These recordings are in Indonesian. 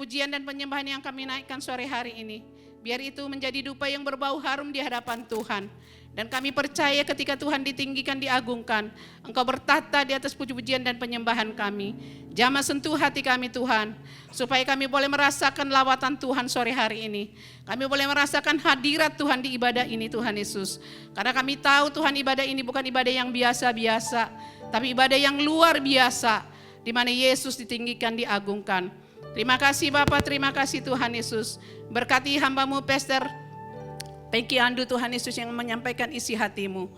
pujian dan penyembahan yang kami naikkan sore hari ini, biar itu menjadi dupa yang berbau harum di hadapan Tuhan. Dan kami percaya ketika Tuhan ditinggikan, diagungkan, Engkau bertata di atas puji-pujian dan penyembahan kami. Jamah sentuh hati kami Tuhan, supaya kami boleh merasakan lawatan Tuhan sore hari ini. Kami boleh merasakan hadirat Tuhan di ibadah ini Tuhan Yesus. Karena kami tahu Tuhan ibadah ini bukan ibadah yang biasa-biasa, tapi ibadah yang luar biasa, di mana Yesus ditinggikan, diagungkan. Terima kasih Bapak, terima kasih Tuhan Yesus. Berkati hamba-Mu Pastor Peggy Andu Tuhan Yesus yang menyampaikan isi hati-Mu.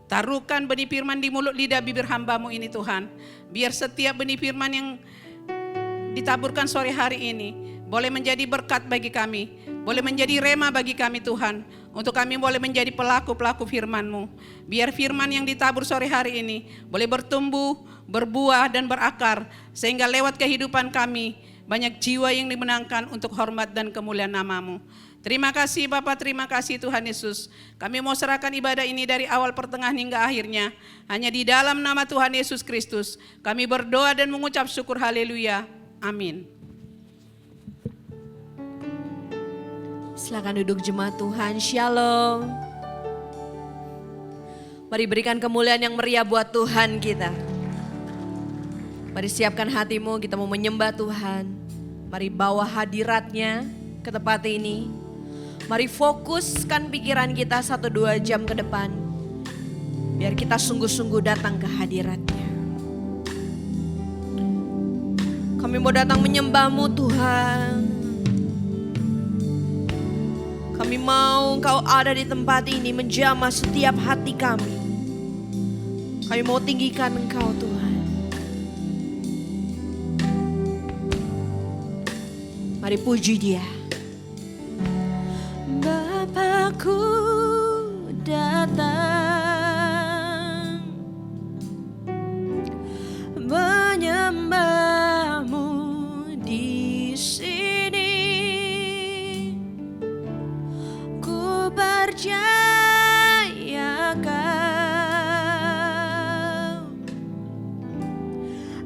Taruhkan benih firman di mulut lidah bibir hamba-Mu ini Tuhan. Biar setiap benih firman yang ditaburkan sore hari ini boleh menjadi berkat bagi kami. Boleh menjadi rema bagi kami Tuhan. Untuk kami boleh menjadi pelaku-pelaku firman-Mu. Biar firman yang ditabur sore hari ini boleh bertumbuh, berbuah dan berakar. Sehingga lewat kehidupan kami banyak jiwa yang dimenangkan untuk hormat dan kemuliaan nama-Mu. Terima kasih Bapak, terima kasih Tuhan Yesus. Kami mau serahkan ibadah ini dari awal pertengahan hingga akhirnya. Hanya di dalam nama Tuhan Yesus Kristus. Kami berdoa dan mengucap syukur, haleluya. Amin. Silakan duduk jemaat Tuhan, shalom. Mari berikan kemuliaan yang meriah buat Tuhan kita. Mari siapkan hatimu, kita mau menyembah Tuhan. Mari bawa hadiratnya ke tempat ini. Mari fokuskan pikiran kita 1-2 jam ke depan. Biar kita sungguh-sungguh datang ke hadiratnya. Kami mau datang menyembah-Mu Tuhan. Kami mau Engkau ada di tempat ini menjamah setiap hati kami. Kami mau tinggikan Engkau Tuhan. Mari puji Dia. Bapakku datang menyembah-Mu di sini. Ku percaya Kau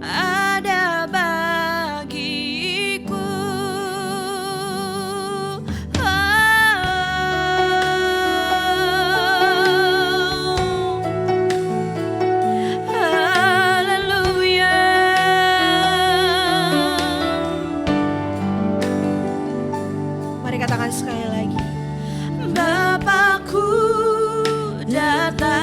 ada bagiku. Katakan sekali lagi. Bapakku datang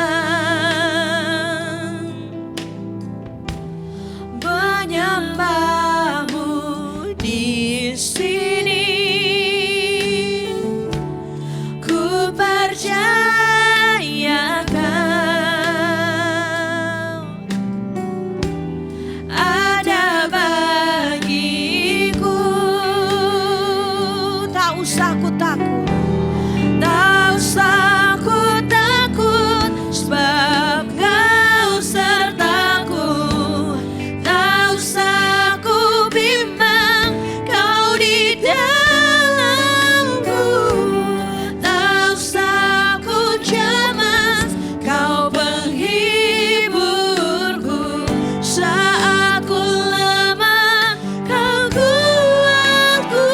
menyembah-Mu di sini. Ku percaya Kau ada bagiku. Tak usah ku takut, tak usah ku takut, sebab Kau sertaku. Tak usah ku bimbang, Kau di dalamku. Tak usah ku cemas, Kau penghiburku. Saat ku lemah, Kau kuatku.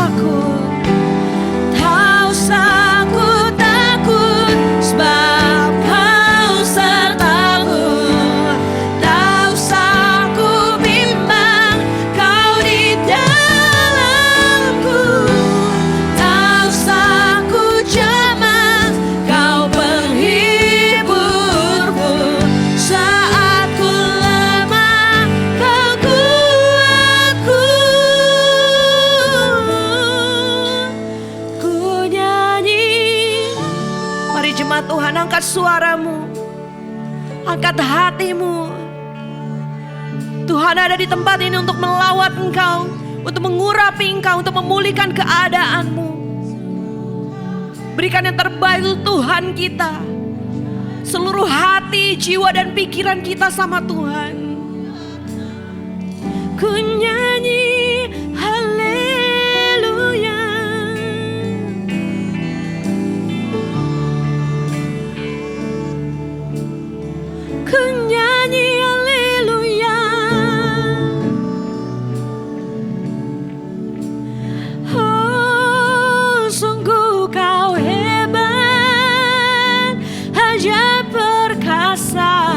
takut, tak usah ku takut, sebab Kau sertaku. Tak usah ku bimbang, Kau di dalamku. Tak usah ku cemas, Kau penghiburku. Saat ku lemah, Kau kuatku. Ku nyanyi. Mari jemaat Tuhan, angkat suaramu, angkat hatimu. Tuhan ada di tempat ini untuk melawat engkau, untuk mengurapi engkau, untuk memulihkan keadaanmu. Berikan yang terbaik untuk Tuhan kita. Seluruh hati, jiwa dan pikiran kita sama Tuhan. Ku nyanyi haleluya. Ku nyanyi haleluya. Oh, sungguh Kau hebat, ajaib perkasa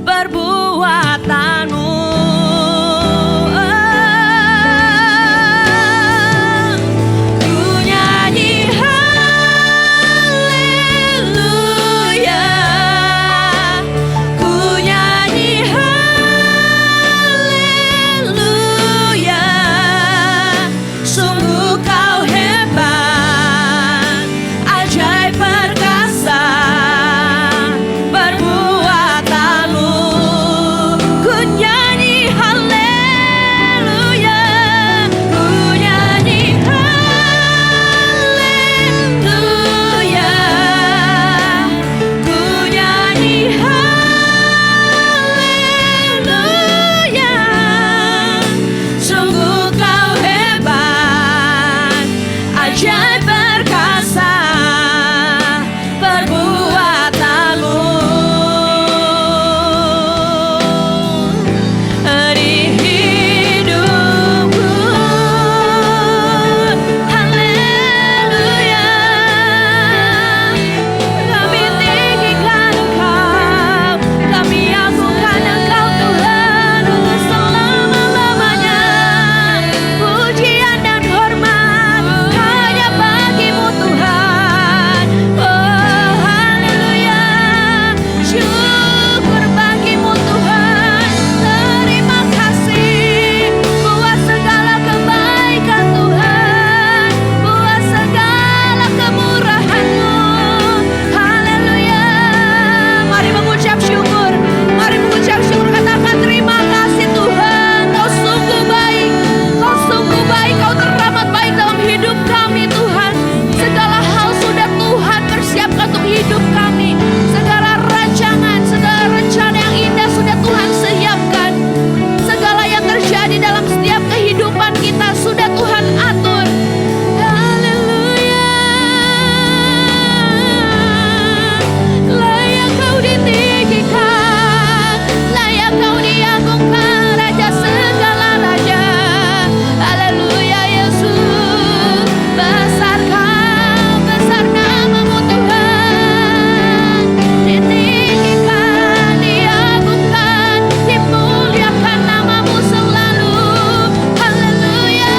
perbuatanmu. Ku nyanyi haleluya. Ku nyanyi haleluya. Sungguh Kau hebat, ajaib perkasa perbuatanmu. Ku nyanyi haleluya. Ku nyanyi haleluya. Ku nyanyi haleluya. Sungguh Kau hebat, ajaib perkasa perbuatanmu. Di hidupku, haleluya. Kami tinggikan Engkau, kami agungkan Engkau Tuhan untuk selama-lamanya. Pujian dan hormat hanya bagi-Mu Tuhan. Oh haleluya. Syukur bagi-Mu Tuhan. Terima kasih buat segala kebaikan Tuhan, buat segala kemurahan-Mu. Haleluya. Mari mengucap syukur, mari mengucap syukur. Katakan terima kasih Tuhan. Kau sungguh baik, Kau sungguh baik, Kau teramat baik dalam hidup kami Tuhan. Segala hal sudah Tuhan persiapkan untuk hidup kami. Segala rancangan, segala rencana yang indah sudah Tuhan siapkan. Segala yang terjadi dalam setiap kehidupan kita sudah Tuhan atur. Haleluya. Layak Kau ditinggikan, layak Kau diagungkan, Raja segala raja. Haleluya Yesus. Besar Kau, besar nama-Mu Tuhan. Ditinggikan, diagungkan, dimuliakan nama-Mu selalu. Haleluya.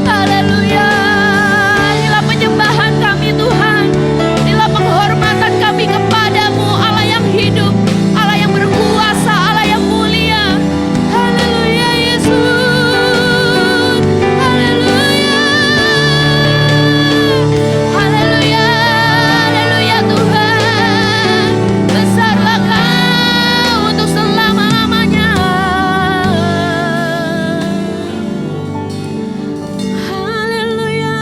Haleluya. Inilah penyembahan kami Tuhan, inilah penghormatan kami kepadamu, Allah yang hidup, Allah yang berkuasa, Allah yang mulia. Haleluya Yesus. Haleluya. Haleluya. Haleluya Tuhan. Besarlah Kau untuk selama-lamanya. Haleluya.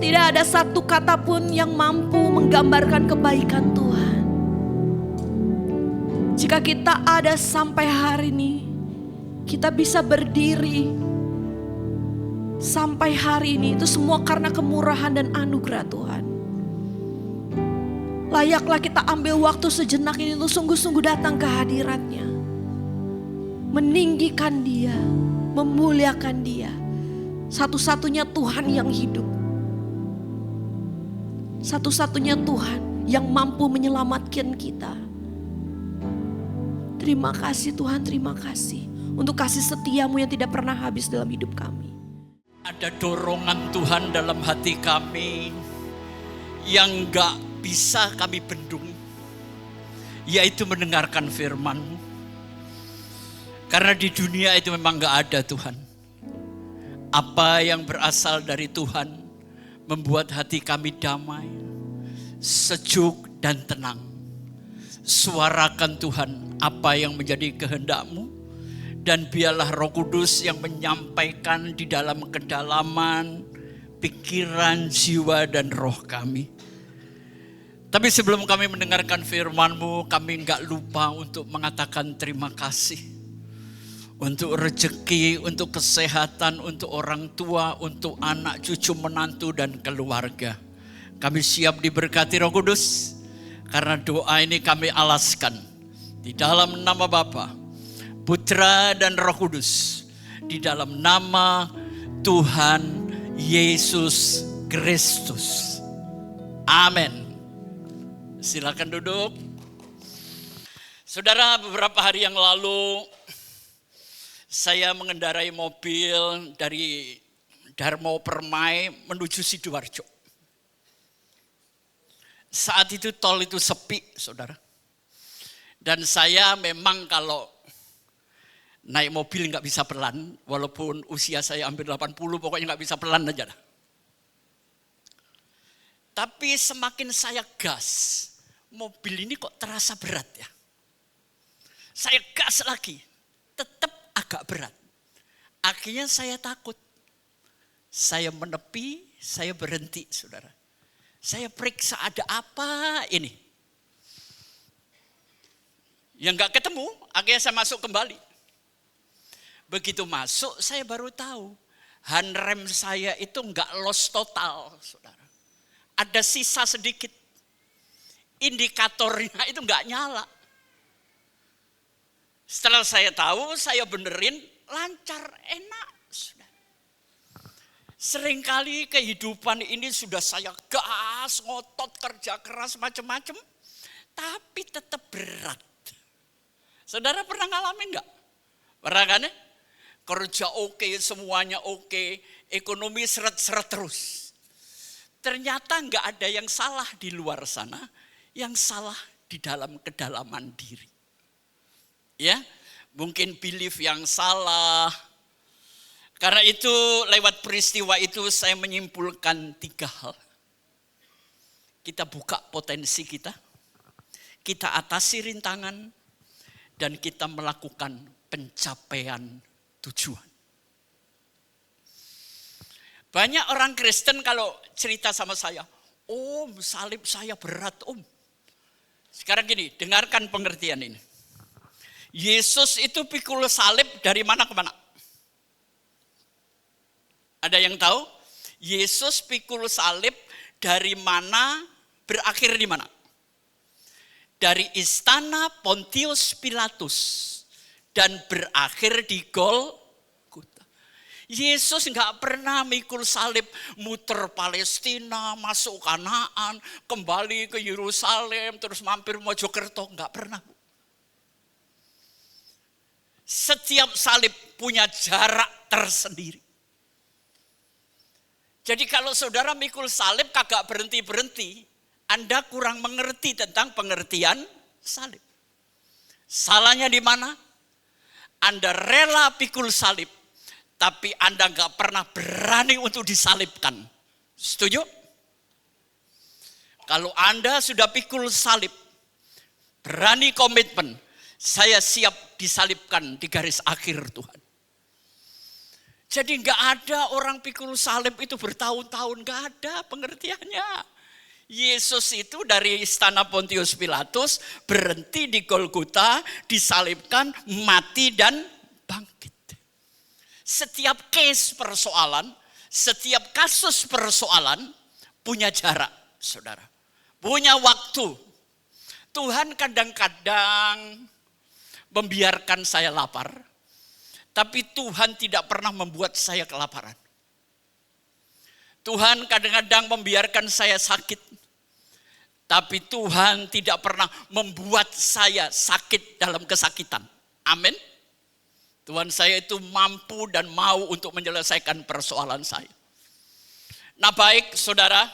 Tidak ada satu kata pun yang mampu menggambarkan kebaikan Tuhan. Jika kita ada sampai hari ini, kita bisa berdiri sampai hari ini, itu semua karena kemurahan dan anugerah Tuhan. Layaklah kita ambil waktu sejenak ini untuk sungguh-sungguh datang ke hadirat-Nya. Meninggikan Dia, memuliakan Dia. Satu-satunya Tuhan yang hidup. Satu-satunya Tuhan yang mampu menyelamatkan kita. Terima kasih Tuhan, terima kasih. Untuk kasih setiamu yang tidak pernah habis dalam hidup kami. Ada dorongan Tuhan dalam hati kami yang gak bisa kami bendung. Yaitu mendengarkan firman-Mu. Karena di dunia itu memang gak ada Tuhan. Apa yang berasal dari Tuhan membuat hati kami damai, sejuk dan tenang. Suarakan Tuhan apa yang menjadi kehendak-Mu. Dan biarlah Roh Kudus yang menyampaikan di dalam kedalaman pikiran, jiwa, dan roh kami. Tapi sebelum kami mendengarkan firman-Mu, kami enggak lupa untuk mengatakan terima kasih. Untuk rezeki, untuk kesehatan, untuk orang tua, untuk anak, cucu, menantu, dan keluarga. Kami siap diberkati Roh Kudus. Karena doa ini kami alaskan di dalam nama Bapa, Putra dan Roh Kudus, di dalam nama Tuhan Yesus Kristus. Amin. Silakan duduk. Saudara, beberapa hari yang lalu saya mengendarai mobil dari Darmo Permai menuju Sidoarjo. Saat itu tol itu sepi, saudara. Dan saya memang kalau naik mobil nggak bisa pelan, walaupun usia saya hampir 80, pokoknya nggak bisa pelan aja. Tapi semakin saya gas, mobil ini kok terasa berat ya. Saya gas lagi, tetap agak berat. Akhirnya saya takut. Saya menepi, saya berhenti, saudara. Saya periksa ada apa ini. Yang nggak ketemu, akhirnya saya masuk kembali. Begitu masuk, saya baru tahu handrem saya itu enggak lost total, saudara. Ada sisa sedikit. Indikatornya itu enggak nyala. Setelah saya tahu, saya benerin, lancar, enak, saudara. Seringkali kehidupan ini sudah saya gas, ngotot, kerja keras, macam-macam, tapi tetap berat. Saudara pernah ngalamin enggak? Pernah kan ya? Kerja oke, semuanya oke, ekonomi seret-seret terus. Ternyata enggak ada yang salah di luar sana, yang salah di dalam kedalaman diri. Ya, mungkin belief yang salah. Karena itu lewat peristiwa itu saya menyimpulkan 3 hal. Kita buka potensi kita atasi rintangan, dan kita melakukan pencapaian tujuan. Banyak orang Kristen kalau cerita sama saya, Om, salib saya berat Om. Sekarang gini, dengarkan pengertian ini. Yesus itu pikul salib dari mana ke mana? Ada yang tahu? Yesus pikul salib dari mana, berakhir di mana? Dari istana Pontius Pilatus dan berakhir di Golgota. Yesus enggak pernah mikul salib, muter Palestina, masuk Kanaan, kembali ke Yerusalem, terus mampir Mojokerto, enggak pernah. Setiap salib punya jarak tersendiri. Jadi kalau saudara mikul salib kagak berhenti-berhenti, Anda kurang mengerti tentang pengertian salib. Salahnya di mana? Anda rela pikul salib, tapi Anda gak pernah berani untuk disalibkan. Setuju? Kalau Anda sudah pikul salib, berani komitmen, saya siap disalibkan di garis akhir Tuhan. Jadi gak ada orang pikul salib itu bertahun-tahun, gak ada pengertiannya. Yesus itu dari istana Pontius Pilatus berhenti di Golgota, disalibkan, mati dan bangkit. Setiap case persoalan, setiap kasus persoalan punya jarak, saudara. punya waktu. Tuhan kadang-kadang membiarkan saya lapar, tapi Tuhan tidak pernah membuat saya kelaparan. Tuhan kadang-kadang membiarkan saya sakit, tapi Tuhan tidak pernah membuat saya sakit dalam kesakitan. Amin. Tuhan saya itu mampu dan mau untuk menyelesaikan persoalan saya. Nah baik saudara,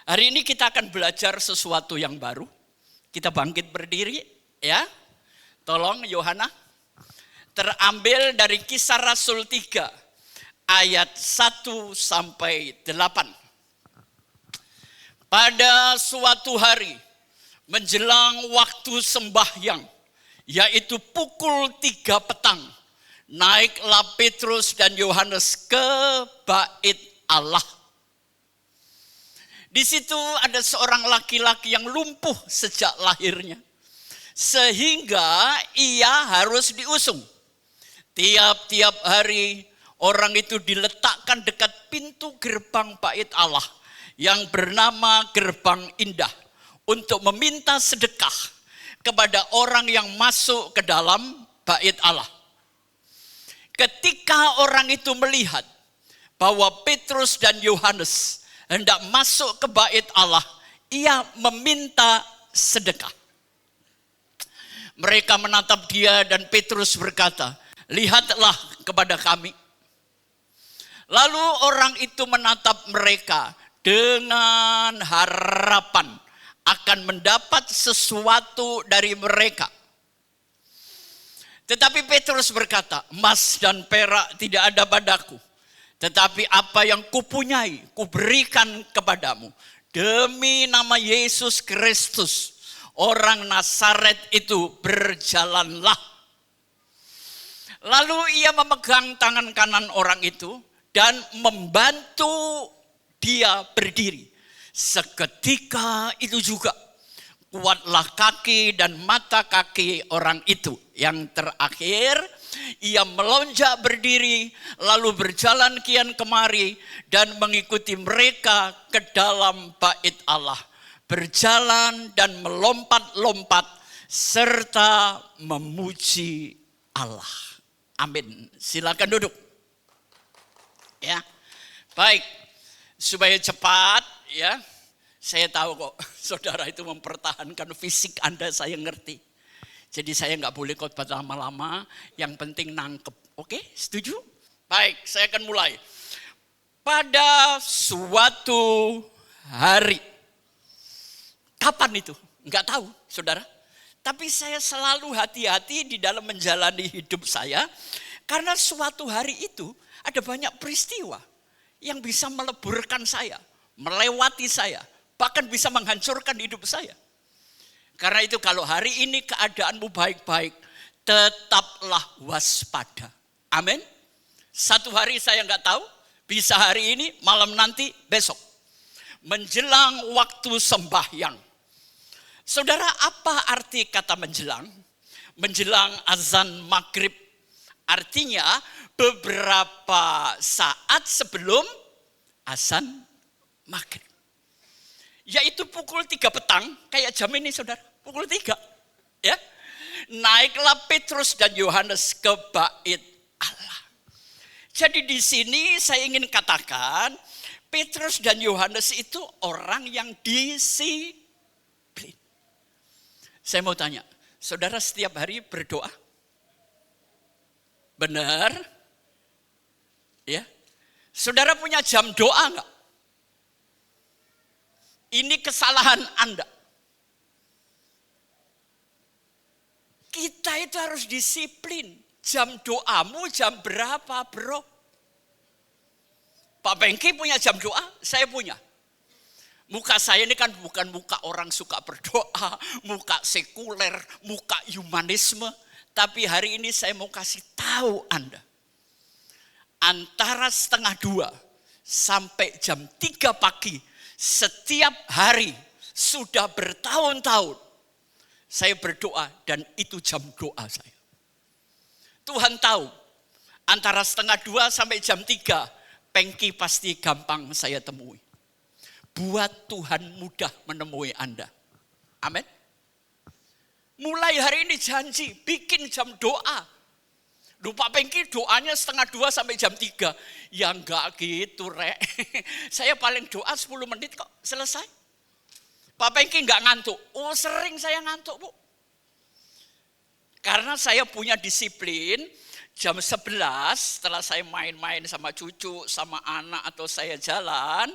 hari ini kita akan belajar sesuatu yang baru. Kita bangkit berdiri ya. Tolong Yohana. Terambil dari Kisah Rasul 3 ayat 1 sampai 8. Pada suatu hari menjelang waktu sembahyang, yaitu pukul 3 petang, naiklah Petrus dan Yohanes ke bait Allah. Di situ ada seorang laki-laki yang lumpuh sejak lahirnya, sehingga ia harus diusung. Tiap-tiap hari orang itu diletakkan dekat pintu gerbang bait Allah yang bernama Gerbang Indah untuk meminta sedekah kepada orang yang masuk ke dalam bait Allah. Ketika orang itu melihat bahwa Petrus dan Yohanes hendak masuk ke bait Allah, ia meminta sedekah. Mereka menatap dia dan Petrus berkata, "Lihatlah kepada kami." Lalu orang itu menatap mereka dengan harapan akan mendapat sesuatu dari mereka. Tetapi Petrus berkata, "Emas dan perak tidak ada padaku, tetapi apa yang kupunyai kuberikan kepadamu. Demi nama Yesus Kristus, orang Nazaret itu, berjalanlah." Lalu ia memegang tangan kanan orang itu dan membantu dia berdiri. Seketika itu juga kuatlah kaki dan mata kaki orang itu. Yang terakhir, ia melonjak berdiri lalu berjalan kian kemari dan mengikuti mereka ke dalam bait Allah. Berjalan dan melompat-lompat serta memuji Allah. Amin. Silakan duduk. Ya. Baik. Supaya cepat ya. Saya tahu kok saudara itu mempertahankan fisik Anda, saya ngerti. Jadi saya nggak boleh khotbah lama-lama, yang penting nangkep. Oke, setuju? Baik, saya akan mulai. Pada suatu hari. Kapan itu? Nggak tahu, saudara. Tapi saya selalu hati-hati di dalam menjalani hidup saya. Karena suatu hari itu ada banyak peristiwa yang bisa meleburkan saya, melewati saya, bahkan bisa menghancurkan hidup saya. Karena itu kalau hari ini keadaanmu baik-baik, tetaplah waspada. Amin. Satu hari saya nggak tahu, bisa hari ini, malam nanti, besok. Menjelang waktu sembahyang. Saudara, apa arti kata menjelang? Menjelang azan maghrib. Artinya beberapa saat sebelum azan maghrib. Yaitu pukul 3 petang, kayak jam ini saudara, pukul 3. Ya. Naiklah Petrus dan Yohanes ke bait Allah. Jadi di sini saya ingin katakan, Petrus dan Yohanes itu orang yang disiplin. Saya mau tanya, saudara setiap hari berdoa? Benar? Ya. Saudara punya jam doa enggak? Ini kesalahan Anda. Kita itu harus disiplin. Jam doamu jam berapa, bro? Pak Bengki punya jam doa, saya punya. Muka saya ini kan bukan muka orang suka berdoa, muka sekuler, muka humanisme. Tapi hari ini saya mau kasih tahu Anda. Antara 1:30 sampai jam 3 pagi, setiap hari sudah bertahun-tahun saya berdoa dan itu jam doa saya. Tuhan tahu, antara 1:30 sampai jam 3, Pengki pasti gampang saya temui. buat Tuhan mudah menemui Anda. Amin. Mulai hari ini janji, bikin jam doa. Pak Pengki doanya 1:30 sampai jam 3. Ya enggak gitu, Rek. Saya paling doa 10 menit kok, selesai. Pak Pengki enggak ngantuk. Oh, sering saya ngantuk, Bu. Karena saya punya disiplin, jam 11 setelah saya main-main sama cucu, sama anak atau saya jalan,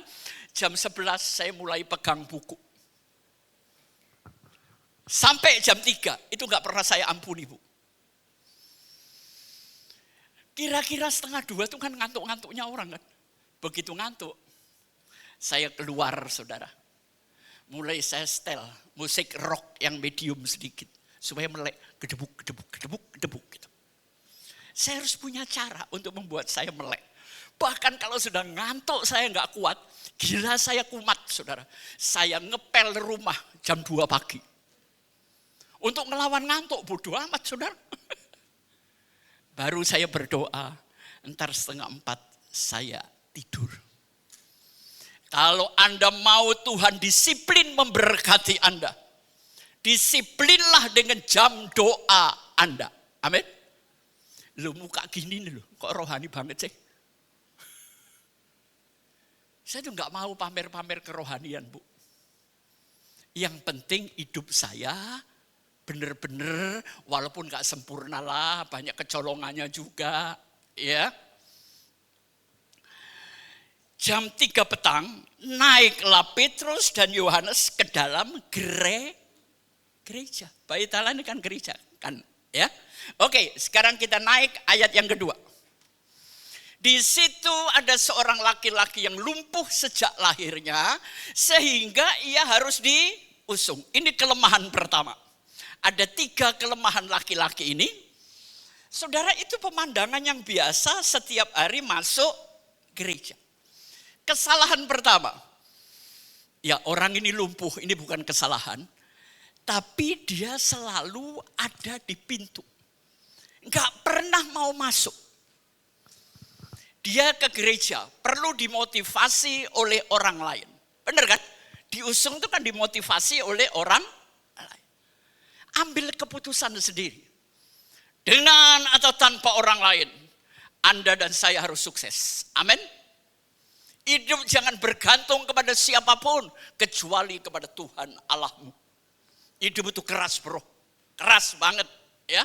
jam 11 saya mulai pegang buku. Sampai jam 3, itu enggak pernah saya ampuni, Bu. Kira-kira 1:30 itu kan ngantuk-ngantuknya orang kan. Begitu ngantuk, saya keluar saudara. Mulai saya setel musik rock yang medium sedikit. Supaya melek, gedebuk gitu. Saya harus punya cara untuk membuat saya melek. Bahkan kalau sudah ngantuk saya nggak kuat, gila saya kumat saudara. Saya ngepel rumah jam 2 pagi. Untuk ngelawan ngantuk, bodoh amat saudara. Baru saya berdoa, entar 3:30 saya tidur. Kalau Anda mau Tuhan disiplin memberkati Anda, disiplinlah dengan jam doa Anda. Amin. Lu muka gini nih, kok rohani banget sih. Saya tuh gak mau pamer-pamer kerohanian, Bu. Yang penting hidup saya benar-benar, walaupun gak sempurna lah, banyak kecolongannya juga, ya. Jam 3 petang, naiklah Petrus dan Yohanes ke dalam gereja. Bait Allah ini kan gereja, kan, ya. Oke, sekarang kita naik ayat yang kedua. Di situ ada seorang laki-laki yang lumpuh sejak lahirnya, sehingga ia harus diusung. Ini kelemahan pertama. Ada 3 kelemahan laki-laki ini. Saudara, itu pemandangan yang biasa setiap hari masuk gereja. Kesalahan pertama, ya orang ini lumpuh, ini bukan kesalahan. Tapi dia selalu ada di pintu. Enggak pernah mau masuk. Dia ke gereja, perlu dimotivasi oleh orang lain. Benar kan? Diusung itu kan dimotivasi oleh orang lain. Ambil keputusan sendiri. Dengan atau tanpa orang lain, Anda dan saya harus sukses. Amin. Hidup jangan bergantung kepada siapapun, kecuali kepada Tuhan Allahmu. Hidup itu keras bro, keras banget ya.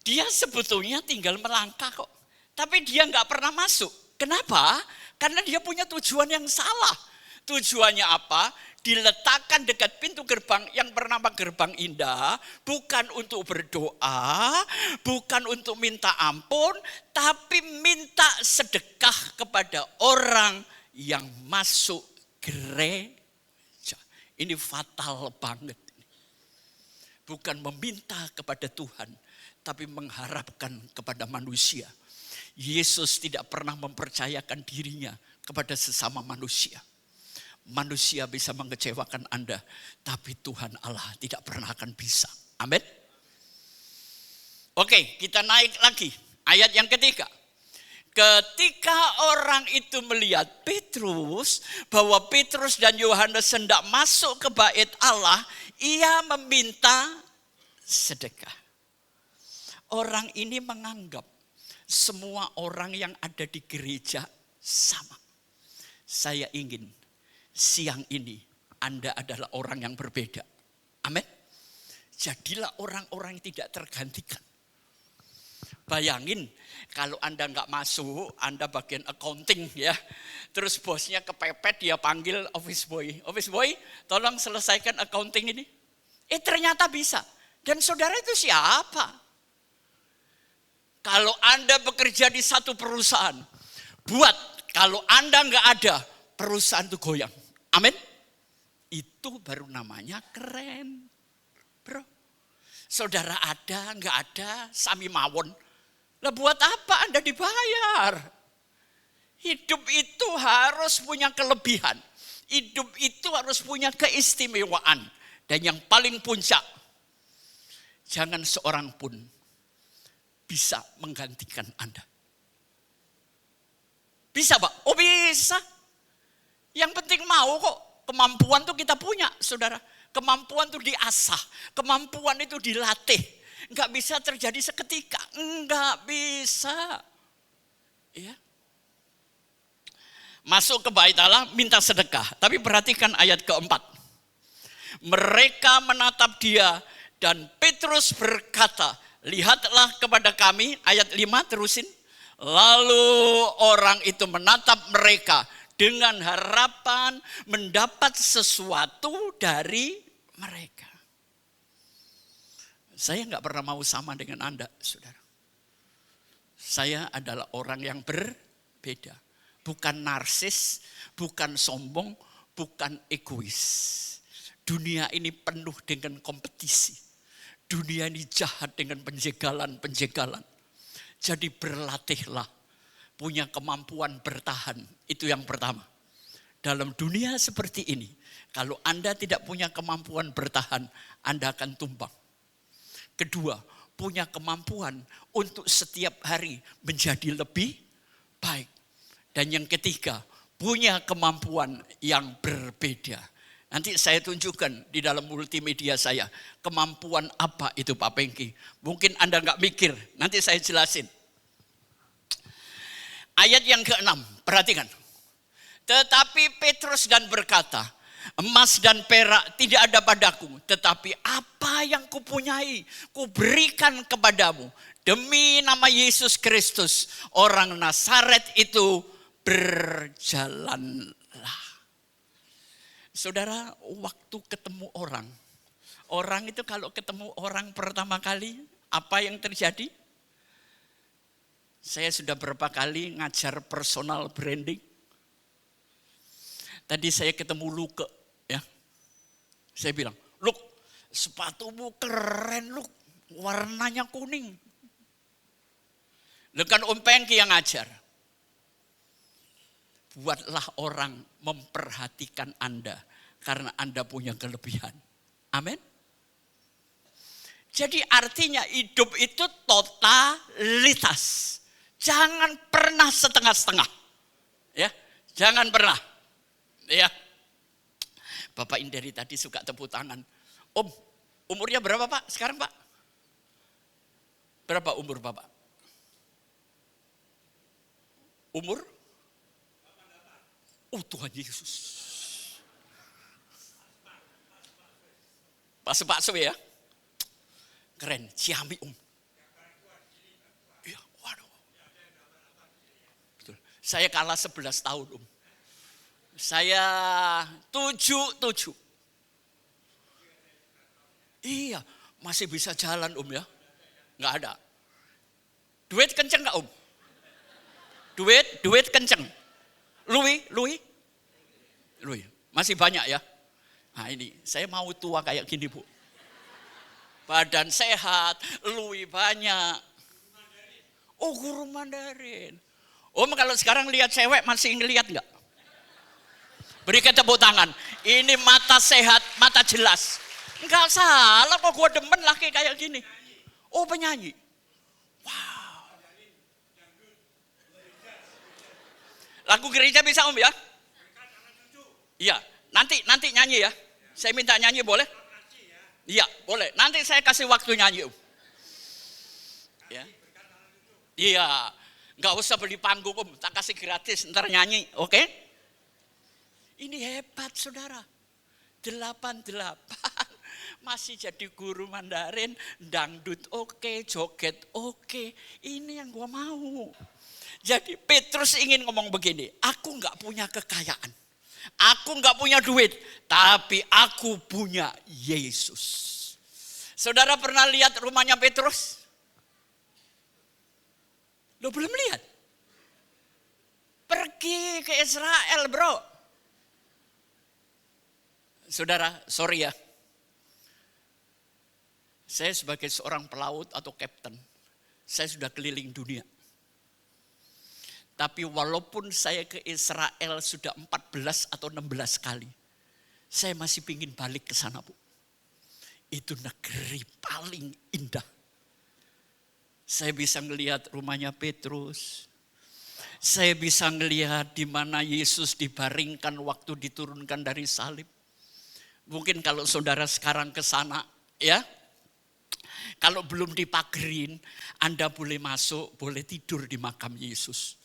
Dia sebetulnya tinggal melangkah kok, tapi dia nggak pernah masuk. Kenapa? Karena dia punya tujuan yang salah. Tujuannya apa? Diletakkan dekat pintu gerbang yang bernama gerbang indah, bukan untuk berdoa, bukan untuk minta ampun, tapi minta sedekah kepada orang yang masuk gereja. Ini fatal banget. Bukan meminta kepada Tuhan, tapi mengharapkan kepada manusia. Yesus tidak pernah mempercayakan dirinya kepada sesama manusia. Manusia bisa mengecewakan Anda, tapi Tuhan Allah tidak pernah akan bisa. Amin. Oke, kita naik lagi. Ayat yang ketiga. Ketika orang itu melihat Petrus, bahwa Petrus dan Yohanes hendak masuk ke bait Allah, ia meminta sedekah. Orang ini menganggap semua orang yang ada di gereja sama. Saya ingin siang ini Anda adalah orang yang berbeda. Amin. Jadilah orang-orang yang tidak tergantikan. Bayangin kalau Anda nggak masuk, Anda bagian accounting ya. Terus bosnya kepepet, dia panggil office boy. Office boy, tolong selesaikan accounting ini. Ternyata bisa. Dan saudara itu siapa? Kalau Anda bekerja di satu perusahaan, kalau Anda nggak ada, perusahaan itu goyang. Amin. Itu baru namanya keren. Bro. Saudara ada, nggak ada, sami mawon. Lah buat apa Anda dibayar? Hidup itu harus punya kelebihan. Hidup itu harus punya keistimewaan. Dan yang paling puncak, jangan seorang pun bisa menggantikan Anda. Bisa Pak? Oh bisa. Yang penting mau kok. Kemampuan tuh kita punya, saudara. Kemampuan tuh diasah. Kemampuan itu dilatih. Enggak bisa terjadi seketika. Enggak bisa. Ya. Masuk ke bait Allah, minta sedekah. Tapi perhatikan ayat keempat. Mereka menatap dia dan Petrus berkata, lihatlah kepada kami. Ayat 5 terusin. Lalu orang itu menatap mereka dengan harapan mendapat sesuatu dari mereka. Saya enggak pernah mau sama dengan Anda, saudara. Saya adalah orang yang berbeda. Bukan narsis, bukan sombong, bukan egois. Dunia ini penuh dengan kompetisi. Dunia ini jahat dengan penjagalan-penjagalan. Jadi berlatihlah, punya kemampuan bertahan. Itu yang pertama. Dalam dunia seperti ini, kalau Anda tidak punya kemampuan bertahan, Anda akan tumbang. Kedua, punya kemampuan untuk setiap hari menjadi lebih baik. Dan yang ketiga, punya kemampuan yang berbeda. Nanti saya tunjukkan di dalam multimedia saya, kemampuan apa itu Pak Pengki. Mungkin Anda nggak mikir, nanti saya jelasin. Ayat yang ke-6, perhatikan. Tetapi Petrus dan berkata, emas dan perak tidak ada padaku, tetapi apa yang kupunyai, kuberikan kepadamu. Demi nama Yesus Kristus, orang Nazaret itu berjalanlah. Saudara, waktu ketemu orang itu kalau ketemu orang pertama kali, apa yang terjadi? Saya sudah berapa kali ngajar personal branding. Tadi saya ketemu Luke, ya. Saya bilang, Luk, sepatumu keren, Luk, warnanya kuning. Bukan Om Pengki yang ngajar. Buatlah orang memperhatikan Anda karena Anda punya kelebihan. Amin. Jadi artinya hidup itu totalitas. Jangan pernah setengah-setengah. Ya, jangan pernah. Ya. Bapak Indri tadi suka tepuk tangan. Om, umurnya berapa Pak sekarang Pak? Berapa umur Bapak? Umur? Oh Tuhan Yesus. Bakso ya. Keren, Ciami Om. Iya, waduh. Betul. Saya kalah 11 tahun Om. Saya 7. Iya, masih bisa jalan Om ya. Enggak ada. Duit kenceng enggak Om? Duit kenceng. Lui. Masih banyak ya. Nah ini, saya mau tua kayak gini Bu. Badan sehat, lui banyak. Oh guru Mandarin. Om kalau sekarang lihat cewek masih ngelihat enggak? Berikan tepuk tangan. Ini mata sehat, mata jelas. Enggak salah kok gue demen laki kayak gini. Oh penyanyi. Wow. Lagu gereja bisa Om ya? Iya, nanti nyanyi ya. Saya minta nyanyi boleh? Iya, boleh. Nanti saya kasih waktu nyanyi Om. Ya. Iya, enggak usah beli panggung Om, tak kasih gratis, ntar nyanyi, oke? Ini hebat saudara. 88 masih jadi guru Mandarin, dangdut oke, joget oke. Ini yang gua mau. Jadi Petrus ingin ngomong begini, aku enggak punya kekayaan. Aku enggak punya duit, tapi aku punya Yesus. Saudara pernah lihat rumahnya Petrus? Lo belum lihat? Pergi ke Israel, bro. Saudara, sorry ya. Saya sebagai seorang pelaut atau kapten, saya sudah keliling dunia. Tapi walaupun saya ke Israel sudah 14 atau 16 kali, saya masih ingin balik ke sana, Bu. Itu negeri paling indah. Saya bisa melihat rumahnya Petrus. Saya bisa ngelihat di mana Yesus dibaringkan waktu diturunkan dari salib. Mungkin kalau saudara sekarang ke sana, ya, kalau belum dipagerin, Anda boleh masuk, boleh tidur di makam Yesus.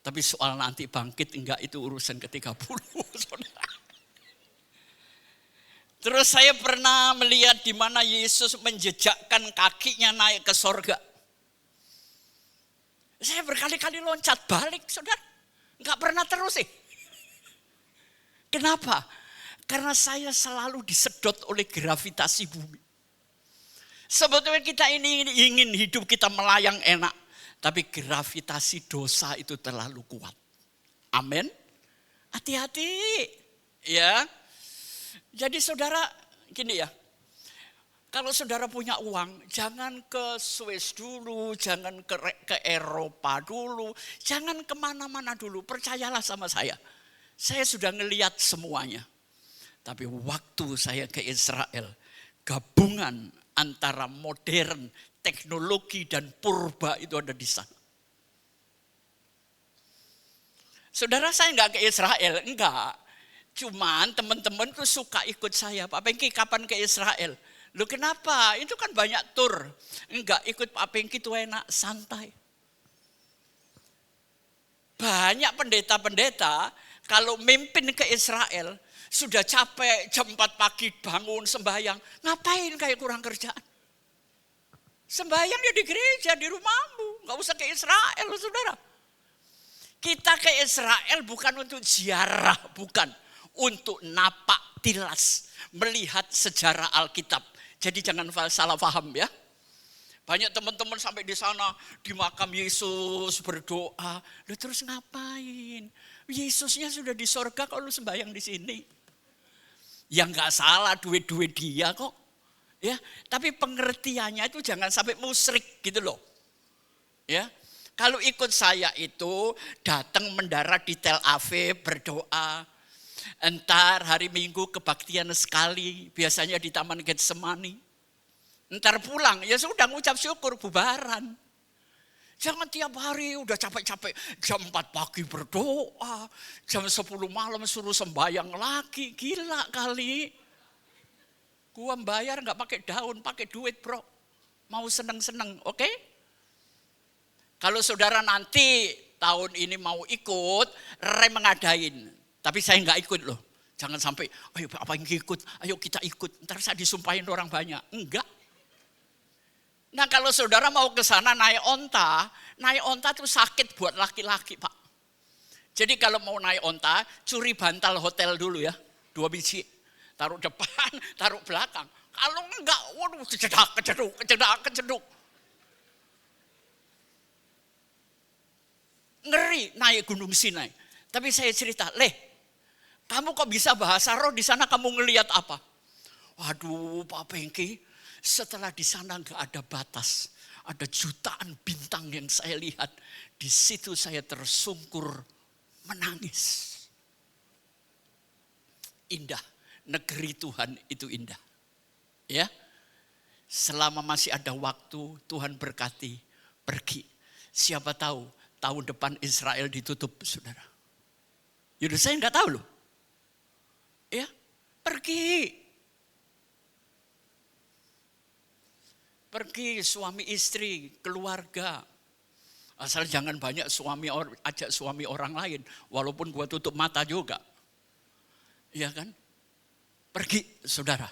Tapi soal nanti bangkit enggak, itu urusan ke-30, saudara. Terus saya pernah melihat di mana Yesus menjejakkan kakinya naik ke sorga. Saya berkali-kali loncat balik, saudara. Enggak pernah terus sih. Kenapa? Karena saya selalu disedot oleh gravitasi bumi. Sebetulnya kita ini ingin hidup kita melayang enak. Tapi gravitasi dosa itu terlalu kuat. Amin. Hati-hati. Ya. Jadi saudara, gini ya. Kalau saudara punya uang, jangan ke Swiss dulu, jangan ke Eropa dulu, jangan kemana-mana dulu. Percayalah sama saya. Saya sudah ngelihat semuanya. Tapi waktu saya ke Israel, gabungan antara modern, teknologi dan purba itu ada di sana. Saudara, saya enggak ke Israel, enggak. Cuman teman-teman tuh suka ikut saya. Pak Pengki kapan ke Israel? Loh kenapa? Itu kan banyak tur. Enggak, ikut Pak Pengki itu enak, santai. Banyak pendeta-pendeta kalau mimpin ke Israel, sudah capek jam 4 pagi bangun sembahyang. Ngapain kayak kurang kerjaan? Sembahyang ya di gereja, di rumahmu. Enggak usah ke Israel, saudara. Kita ke Israel bukan untuk ziarah, bukan. Untuk napak tilas, melihat sejarah Alkitab. Jadi jangan salah paham ya. Banyak teman-teman sampai di sana, di makam Yesus berdoa. Loh terus ngapain? Yesusnya sudah di sorga, kok lu sembahyang di sini? Ya enggak salah, duit-duit dia kok. Ya, tapi pengertiannya itu jangan sampai musyrik gitu loh. Ya. Kalau ikut saya itu datang mendarat di Tel Aviv berdoa. Entar hari Minggu kebaktian sekali, biasanya di Taman Getsemani. Entar pulang, ya sudah ngucap syukur, bubaran. Jangan tiap hari udah capek-capek, jam 4 pagi berdoa, jam 10 malam suruh sembahyang lagi, gila kali. Gua bayar gak pakai daun, pakai duit bro. Mau seneng-seneng, oke? Kalau saudara nanti tahun ini mau ikut, Rem mengadain. Tapi saya nggak ikut loh. Jangan sampai, ayo apa yang ikut, ayo kita ikut. Ntar saya disumpahin orang banyak. Enggak. Nah kalau saudara mau ke sana naik onta itu sakit buat laki-laki Pak. Jadi kalau mau naik onta, curi bantal hotel dulu ya. 2 biji. Taruh depan, taruh belakang. Kalau enggak, waduh keceduk. Ngeri naik Gunung Sinai. Tapi saya cerita, kamu kok bisa bahasa roh di sana, kamu ngelihat apa? Waduh Pak Pengki, setelah di sana enggak ada batas. Ada jutaan bintang yang saya lihat. Di situ saya tersungkur menangis. Indah, negeri Tuhan itu indah. Ya, selama masih ada waktu, Tuhan berkati, pergi. Siapa tahu tahun depan Israel ditutup, saudara. Yaudah saya enggak tahu loh. Ya, pergi. Pergi suami istri, keluarga. Asal jangan banyak ajak suami orang lain. Walaupun gua tutup mata juga. Iya kan? Pergi saudara.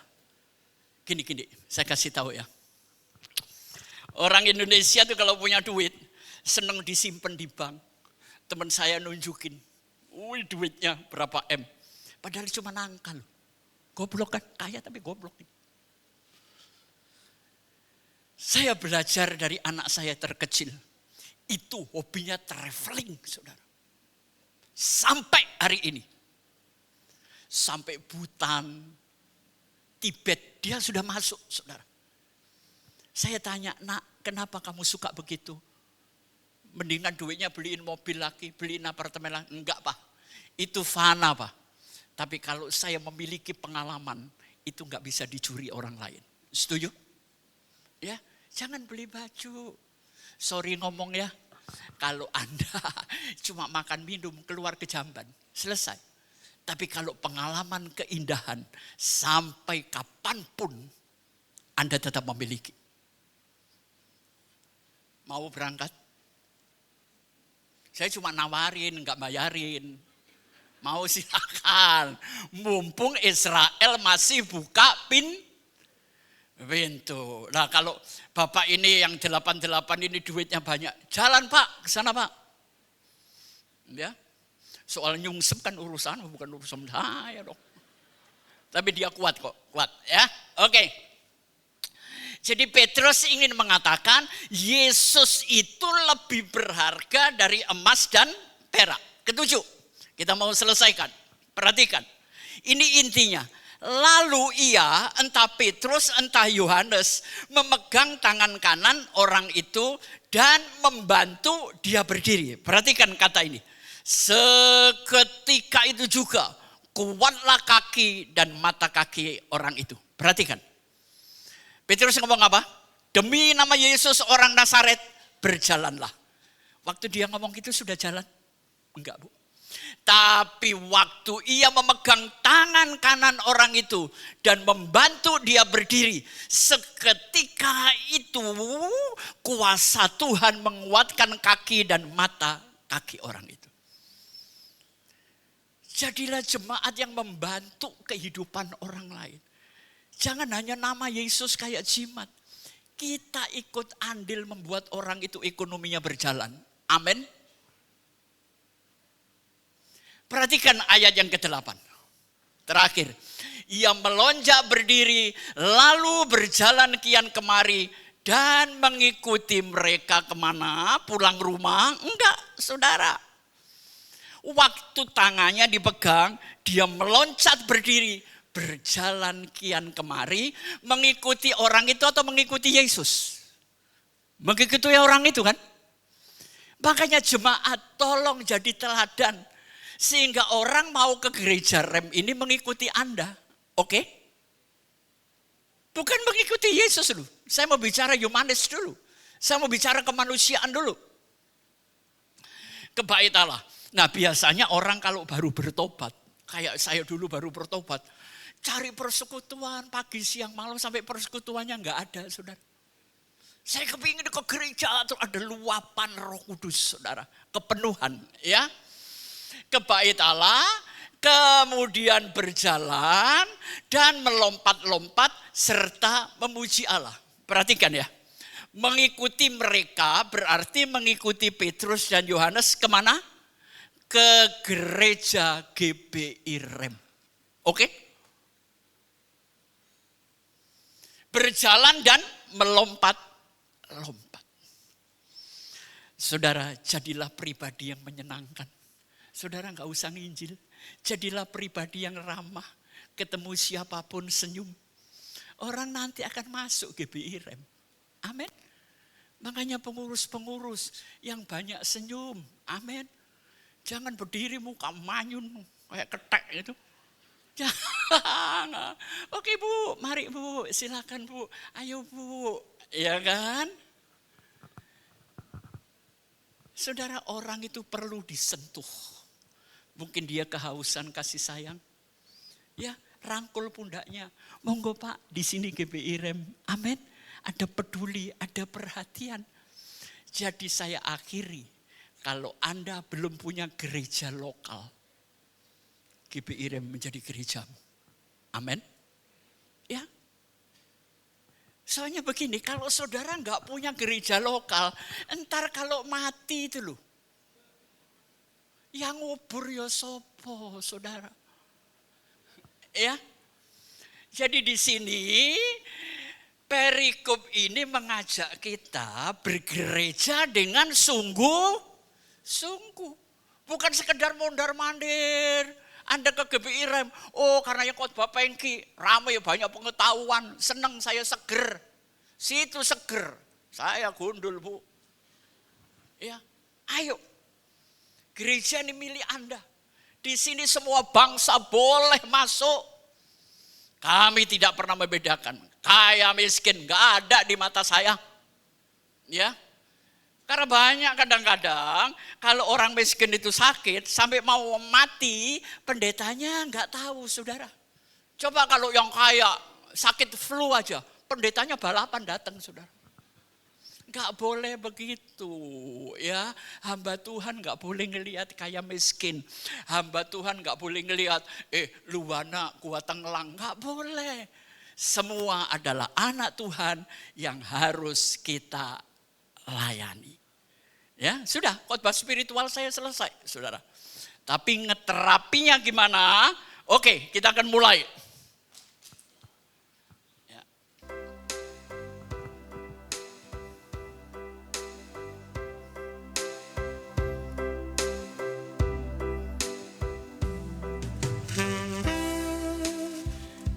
Gini, saya kasih tahu ya. Orang Indonesia tuh kalau punya duit, seneng disimpan di bank. Teman saya nunjukin, wih duitnya berapa M. Padahal cuma nangka loh. Goblok kan, kaya tapi goblok. Saya belajar dari anak saya terkecil. Itu hobinya traveling, saudara. Sampai hari ini. Sampai Bhutan, Tibet, dia sudah masuk, saudara. Saya tanya, nak kenapa kamu suka begitu? Mendingan duitnya beliin mobil lagi, beliin apartemen lagi. Enggak Pak, itu fana Pak. Tapi kalau saya memiliki pengalaman, itu enggak bisa dicuri orang lain. Setuju? Ya, jangan beli baju. Sorry ngomong ya, Kalau Anda cuma makan minum keluar ke jamban, selesai. Tapi kalau pengalaman keindahan sampai kapanpun Anda tetap memiliki. Mau berangkat? Saya cuma nawarin, enggak bayarin. Mau silakan. Mumpung Israel masih buka pintu. Nah kalau Bapak ini yang 88 ini duitnya banyak. Jalan Pak, ke sana Pak. Ya. Soal nyungsep kan urusan, bukan urusan saya dong. Tapi dia kuat kok, kuat ya. Oke. Jadi Petrus ingin mengatakan Yesus itu lebih berharga dari emas dan perak. Ketujuh, kita mau selesaikan. Perhatikan, ini intinya. Lalu ia, entah Petrus, entah Yohanes, memegang tangan kanan orang itu dan membantu dia berdiri. Perhatikan kata ini. Seketika itu juga kuatlah kaki dan mata kaki orang itu. Perhatikan. Petrus ngomong apa? Demi nama Yesus orang Nazaret, berjalanlah. Waktu dia ngomong gitu sudah jalan? Enggak Bu. Tapi waktu ia memegang tangan kanan orang itu dan membantu dia berdiri, seketika itu kuasa Tuhan menguatkan kaki dan mata kaki orang itu. Jadilah jemaat yang membantu kehidupan orang lain. Jangan hanya nama Yesus kayak jimat. Kita ikut andil membuat orang itu ekonominya berjalan. Amin. Perhatikan ayat yang ke-8. Terakhir. Ia melonjak berdiri lalu berjalan kian kemari dan mengikuti mereka kemana? Pulang rumah? Enggak saudara. Waktu tangannya dipegang, dia meloncat berdiri. Berjalan kian kemari, mengikuti orang itu atau mengikuti Yesus? Mengikuti orang itu kan? Makanya jemaat tolong jadi teladan. Sehingga orang mau ke gereja rem ini mengikuti Anda. Oke? Bukan mengikuti Yesus dulu. Saya mau bicara humanis dulu. Saya mau bicara kemanusiaan dulu. Kebait Allah. Nah biasanya orang kalau baru bertobat. Kayak saya dulu baru bertobat. Cari persekutuan pagi, siang, malam sampai persekutuannya enggak ada, saudara. Saya kepingin ke gereja atau ada luapan Roh Kudus, saudara. Kepenuhan, ya. Kebait Allah, kemudian berjalan dan melompat-lompat serta memuji Allah. Perhatikan ya. Mengikuti mereka berarti mengikuti Petrus dan Yohanes kemana? Ke gereja GBI Rem. Oke? Berjalan dan melompat-lompat. Saudara, jadilah pribadi yang menyenangkan. Saudara enggak usah nginjil. Jadilah pribadi yang ramah. Ketemu siapapun senyum. Orang nanti akan masuk GBI Rem. Amin. Makanya pengurus-pengurus yang banyak senyum. Amin. Jangan berdiri muka manyun kayak ketek gitu. Jangan. Oke Bu, mari Bu, silakan Bu. Ayo Bu. Ya kan? Saudara, orang itu perlu disentuh. Mungkin dia kehausan kasih sayang. Ya, rangkul pundaknya. Monggo Pak, di sini GBI Rem. Amin. Ada peduli, ada perhatian. Jadi saya akhiri, kalau Anda belum punya gereja lokal, GBI Rem menjadi gerejamu. Amin. Ya. Soalnya begini, kalau saudara enggak punya gereja lokal, entar kalau mati itu loh. Yang ngubur ya sopo, saudara. Ya. Jadi di sini perikop ini mengajak kita bergereja dengan sungguh-sungguh. Bukan sekedar mondar-mandir. Anda ke GBI Rem, oh karena yang khotbah Pengki, ramai banyak pengetahuan, senang saya seger. Situ seger, saya gundul Bu. Ya, ayo. Gereja ini milik Anda. Di sini semua bangsa boleh masuk. Kami tidak pernah membedakan. Kaya miskin, gak ada di mata saya. Ya, Karena banyak kadang-kadang kalau orang miskin itu sakit sampai mau mati, pendetanya nggak tahu, saudara. Coba kalau yang kaya sakit flu aja, pendetanya balapan datang, saudara. Nggak boleh begitu ya. Hamba Tuhan nggak boleh ngelihat kaya miskin. Hamba Tuhan nggak boleh ngelihat luwana kuatang lang. Nggak boleh. Semua adalah anak Tuhan yang harus kita layani. Ya, sudah, khotbah spiritual saya selesai, saudara. Tapi ngeterapinya gimana? Oke, kita akan mulai. Ya.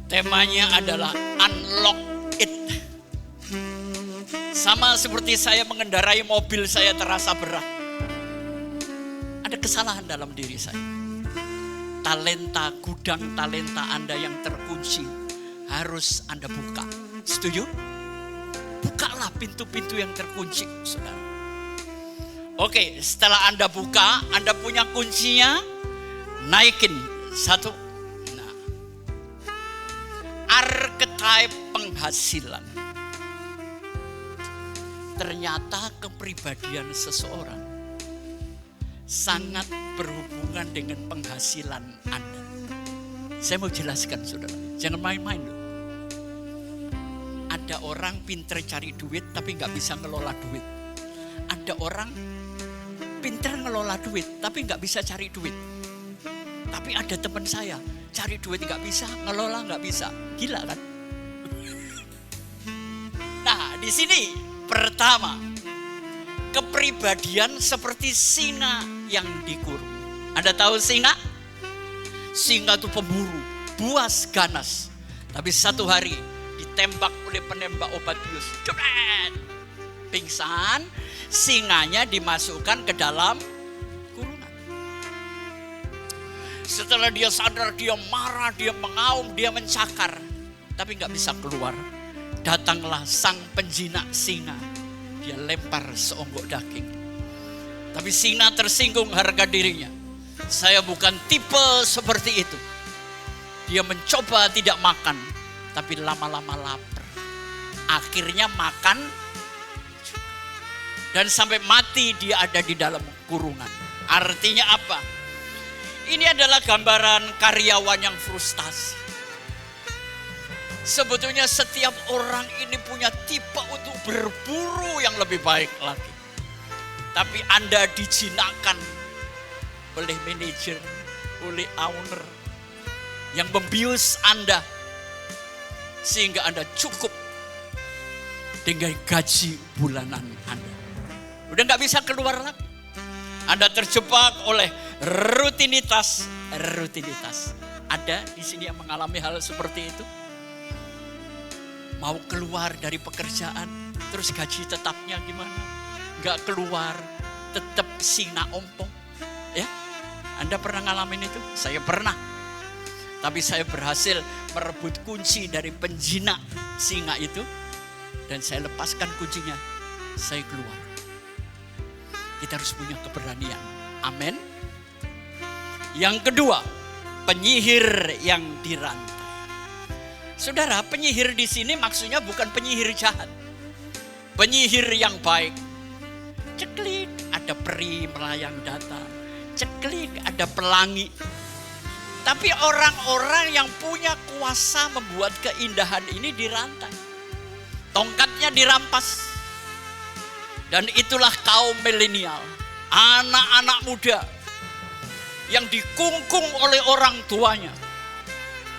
Temanya adalah unlock it. Sama seperti saya mengendarai mobil, saya terasa berat. Ada kesalahan dalam diri saya. Gudang talenta Anda yang terkunci harus Anda buka. Setuju? Bukalah pintu-pintu yang terkunci, saudara. Oke, setelah Anda buka, Anda punya kuncinya, naikin satu. Nah, archetype penghasilan. Ternyata kepribadian seseorang sangat berhubungan dengan penghasilan Anda. Saya mau jelaskan, saudara, jangan main-main loh. Ada orang pinter cari duit tapi nggak bisa ngelola duit. Ada orang pinter ngelola duit tapi nggak bisa cari duit. Tapi ada teman saya cari duit nggak bisa, ngelola nggak bisa. Gila kan? Nah, di sini pertama, kepribadian seperti singa yang dikurung. Anda tahu singa? Singa itu pemburu, buas, ganas. Tapi satu hari ditembak oleh penembak obat bius. Jebret! Pingsan, singanya dimasukkan ke dalam kurungan. Setelah dia sadar, dia marah, dia mengaum, dia mencakar. Tapi nggak bisa keluar. Datanglah sang penjinak singa. Dia lempar seonggok daging. Tapi singa tersinggung harga dirinya. Saya bukan tipe seperti itu. Dia mencoba tidak makan, tapi lama-lama lapar. Akhirnya makan. Dan sampai mati dia ada di dalam kurungan. Artinya apa? Ini adalah gambaran karyawan yang frustasi. Sebetulnya setiap orang ini punya tipe untuk berburu yang lebih baik lagi. Tapi Anda dijinakkan oleh manajer, oleh owner yang membius Anda sehingga Anda cukup dengan gaji bulanan Anda. Udah nggak bisa keluar lagi. Anda terjebak oleh rutinitas. Ada di sini yang mengalami hal seperti itu? Mau keluar dari pekerjaan, terus gaji tetapnya gimana? Nggak keluar, tetap singa ompong. Ya, Anda pernah ngalamin itu? Saya pernah. Tapi saya berhasil merebut kunci dari penjinak singa itu. Dan saya lepaskan kuncinya, saya keluar. Kita harus punya keberanian. Amin. Yang kedua, penyihir yang dirantai. Saudara, penyihir di sini maksudnya bukan penyihir jahat. Penyihir yang baik. Ceklik, ada peri melayang datang. Ceklik, ada pelangi. Tapi orang-orang yang punya kuasa membuat keindahan ini dirantai. Tongkatnya dirampas. Dan itulah kaum milenial. Anak-anak muda yang dikungkung oleh orang tuanya.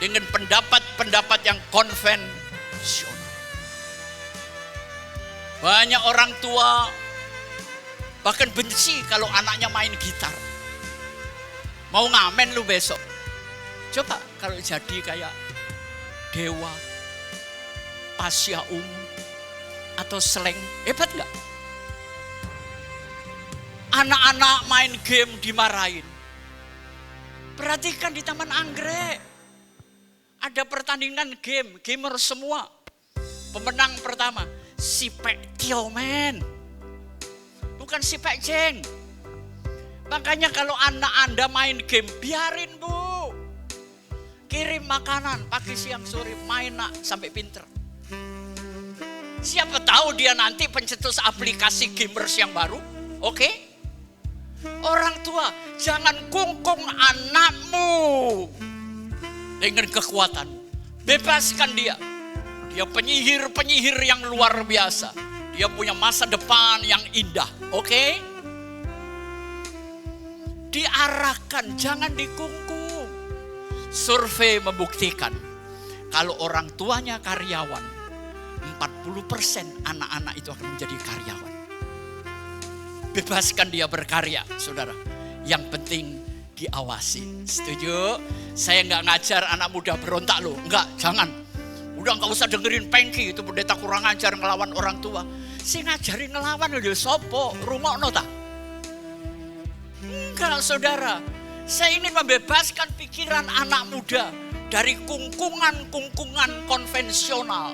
Dengan pendapat-pendapat yang konvensional. Banyak orang tua bahkan benci kalau anaknya main gitar. Mau ngamen lu besok. Coba kalau jadi kayak Dewa, Pasya Ungu, atau Slank, hebat gak? Anak-anak main game dimarahin. Perhatikan di Taman Anggrek. Ada pertandingan game, gamer semua. Pemenang pertama, si Pek Tiomen. bukan si Pak Jeng. Makanya kalau anak Anda main game, biarin Bu. Kirim makanan pagi, siang, sore, main nak sampai pinter. Siapa tahu dia nanti pencetus aplikasi gamers yang baru. Oke? Orang tua, jangan kungkung anakmu dengan kekuatan. Bebaskan dia. Dia penyihir-penyihir yang luar biasa. Dia punya masa depan yang indah. Oke? Diarahkan, jangan dikungkung. Survei membuktikan kalau orang tuanya karyawan, 40% anak-anak itu akan menjadi karyawan. Bebaskan dia berkarya, saudara. Yang penting diawasi. Setuju? Saya nggak ngajar anak muda berontak loh. Enggak, jangan. Udah nggak usah dengerin Pengki, itu pendeta kurang ajar ngelawan orang tua. Si ngajarin ngelawan lho sopo, rungokno ta? Enggak, saudara. Saya ingin membebaskan pikiran anak muda dari kungkungan-kungkungan konvensional.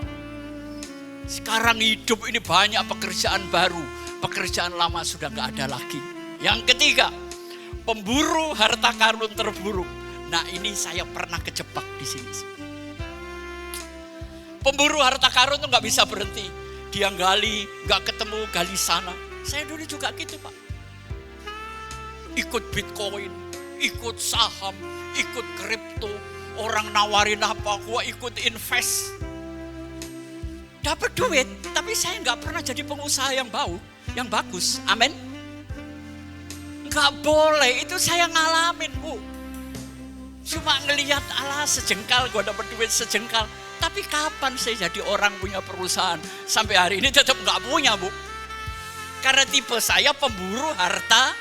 Sekarang hidup ini banyak pekerjaan baru, pekerjaan lama sudah nggak ada lagi. Yang ketiga, pemburu harta karun terburuk. Nah, ini saya pernah kejebak di sini. Pemburu harta karun tuh nggak bisa berhenti. Dia gali, nggak ketemu, gali sana. Saya dulu juga gitu, Pak. Ikut Bitcoin, ikut saham, ikut kripto. Orang nawarin apa, gua ikut invest. Dapat duit, tapi saya nggak pernah jadi pengusaha yang bagus. Amin. Nggak boleh, itu saya ngalamin, Bu. Cuma ngelihat sejengkal, gue dapat duit sejengkal. Tapi kapan saya jadi orang punya perusahaan? Sampai hari ini tetap nggak punya, Bu. Karena tipe saya pemburu harta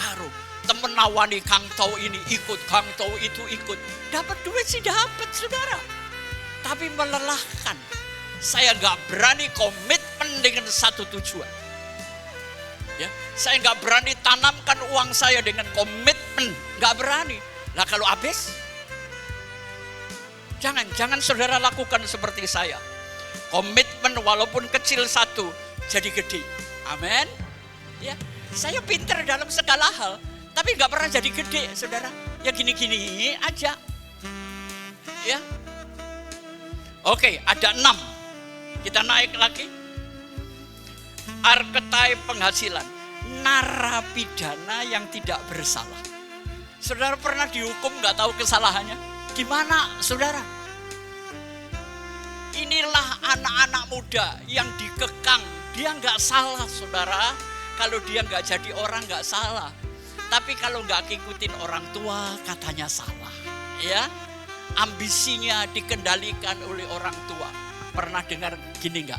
karun. Temen nawani Kang Tau ini ikut, Kang Tau itu ikut. Dapat duit sih dapat, saudara. Tapi melelahkan. Saya nggak berani komitmen dengan satu tujuan. Ya, saya nggak berani tanamkan uang saya dengan komitmen, nggak berani. Lah kalau habis, jangan saudara lakukan seperti saya. Komitmen walaupun kecil satu, jadi gede. Amin. Ya, saya pintar dalam segala hal, tapi nggak pernah jadi gede, saudara. Ya gini-gini aja. Ya. Oke, ada 6. Kita naik lagi. Archetype penghasilan. Narapidana yang tidak bersalah. Saudara pernah dihukum gak tahu kesalahannya? Gimana saudara? Inilah anak-anak muda yang dikekang. Dia gak salah saudara. Kalau dia gak jadi orang gak salah. Tapi kalau gak ngikutin orang tua katanya salah. Ya, ambisinya dikendalikan oleh orang tua. Pernah dengar gini gak?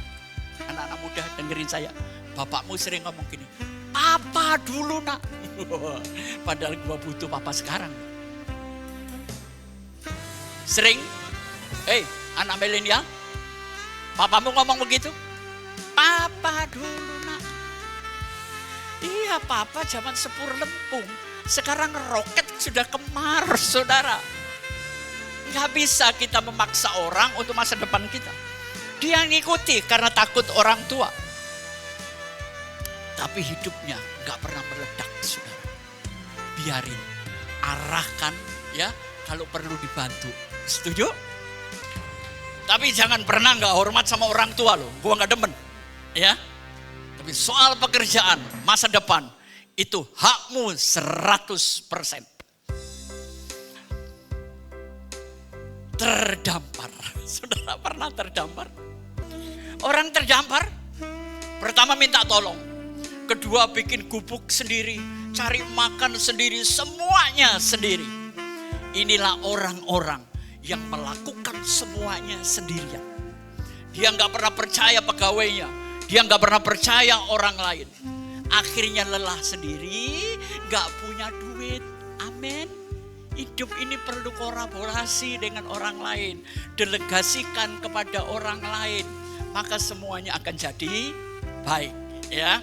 Anak-anak muda dengerin saya. Bapakmu sering ngomong gini, papa dulu nak. Padahal gua butuh papa sekarang. Sering, anak milenial, papamu ngomong begitu? Papa dulu nak. Iya, papa zaman sepur lempung. Sekarang roket sudah ke Mars, saudara. Gak bisa kita memaksa orang untuk masa depan kita. Dia ngikuti karena takut orang tua. Tapi hidupnya gak pernah meledak, saudara. Biarin, arahkan ya, kalau perlu dibantu. Setuju? Tapi jangan pernah gak hormat sama orang tua loh. Gua gak demen. Ya. Tapi soal pekerjaan, masa depan, itu hakmu 100%. Terdampar. Saudara pernah terdampar? Orang terdampar, pertama minta tolong. Kedua bikin gubuk sendiri, cari makan sendiri, semuanya sendiri. Inilah orang-orang yang melakukan semuanya sendirian. Dia nggak pernah percaya pegawainya, dia nggak pernah percaya orang lain. Akhirnya lelah sendiri, nggak punya duit. Amin. Hidup ini perlu kolaborasi dengan orang lain, delegasikan kepada orang lain, maka semuanya akan jadi baik. Ya.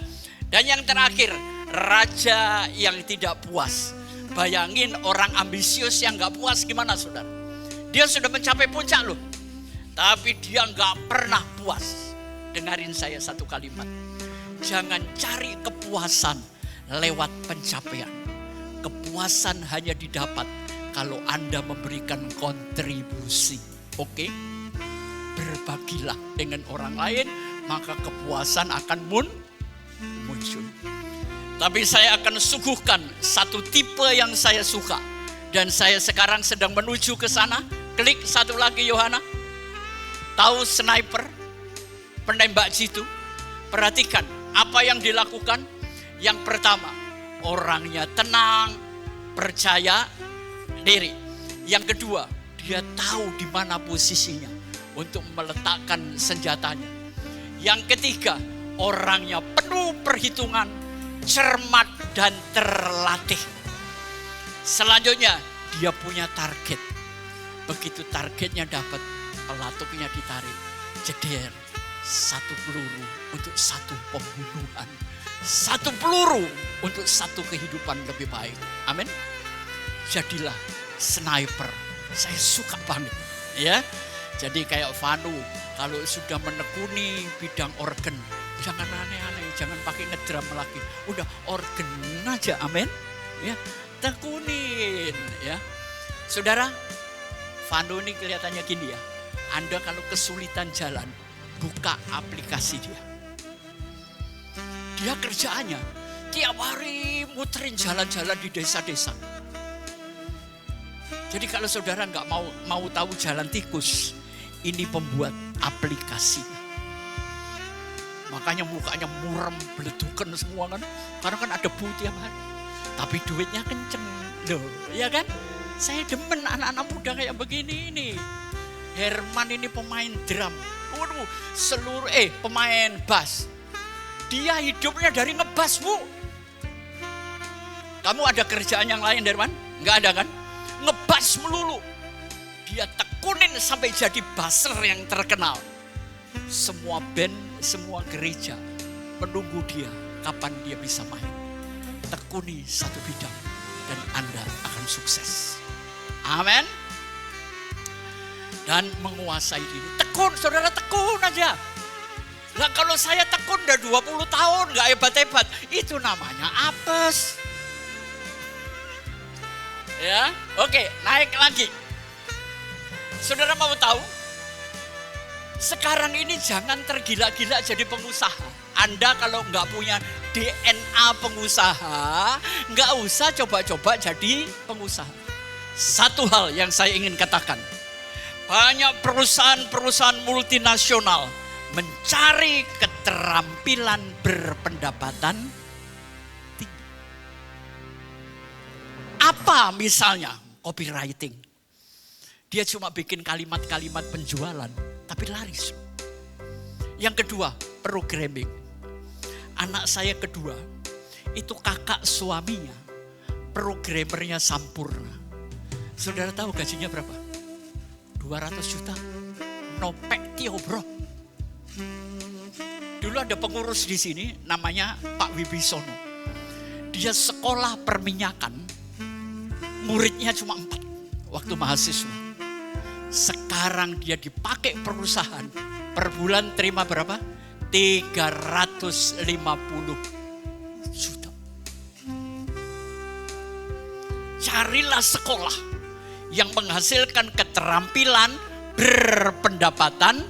Dan yang terakhir, raja yang tidak puas. Bayangin orang ambisius yang gak puas gimana saudara? Dia sudah mencapai puncak loh. Tapi dia gak pernah puas. Dengarin saya satu kalimat. Jangan cari kepuasan lewat pencapaian. Kepuasan hanya didapat kalau Anda memberikan kontribusi. Oke? Berbagilah dengan orang lain, maka kepuasan akan muncul. Tapi saya akan suguhkan satu tipe yang saya suka. Dan saya sekarang sedang menuju ke sana. Klik satu lagi Yohana. Tahu sniper, penembak jitu? Perhatikan apa yang dilakukan. Yang pertama, orangnya tenang, percaya diri. Yang kedua, dia tahu di mana posisinya untuk meletakkan senjatanya. Yang ketiga, orangnya penuh perhitungan, cermat dan terlatih. Selanjutnya, dia punya target. Begitu targetnya dapat, pelatuknya ditarik. Jeder, satu peluru untuk satu pembunuhan. Satu peluru untuk satu kehidupan lebih baik. Amin. Jadilah sniper. Saya suka banget. Ya. Jadi kayak Vanu, kalau sudah menekuni bidang organ, jangan aneh-aneh, jangan pakai ngedrum lagi. Udah organ aja, amin. Ya, tekunin, ya. Saudara, Vanu ini kelihatannya gini ya. Anda kalau kesulitan jalan, buka aplikasi dia. Dia kerjaannya tiap hari muterin jalan-jalan di desa-desa. Jadi kalau saudara nggak mau tahu jalan tikus, ini pembuat aplikasi. Makanya mukanya muram, beledukan semua kan. Karena kan ada debu tiap hari. Tapi duitnya kenceng loh, ya kan? Saya demen anak-anak muda kayak begini ini. Herman ini pemain drum. Waduh, pemain bass. Dia hidupnya dari ngebas, Bu. Kamu ada kerjaan yang lain, Herman? Enggak ada kan? Ngebas melulu. Dia tekunin sampai jadi basser yang terkenal. Semua band, semua gereja menunggu dia kapan dia bisa main. Tekuni satu bidang dan Anda akan sukses. Amin. Dan menguasai diri. Tekun, saudara, tekun aja. Nah kalau saya tekun udah 20 tahun gak hebat-hebat, itu namanya apes. Ya, oke, naik lagi. Saudara mau tahu? Sekarang ini jangan tergila-gila jadi pengusaha. Anda kalau nggak punya DNA pengusaha, nggak usah coba-coba jadi pengusaha. Satu hal yang saya ingin katakan, banyak perusahaan-perusahaan multinasional mencari keterampilan berpendapatan tinggi. Apa misalnya? Copywriting. Dia cuma bikin kalimat-kalimat penjualan, tapi laris. Yang kedua, programming. Anak saya kedua, itu kakak suaminya, programmernya sampurna. Saudara tahu gajinya berapa? 200 juta. Nopek tio bro. Dulu ada pengurus di sini namanya Pak Wibisono. Dia sekolah perminyakan, muridnya cuma 4 waktu mahasiswa. Sekarang dia dipakai perusahaan, per bulan terima berapa? 350 juta. Carilah sekolah yang menghasilkan keterampilan berpendapatan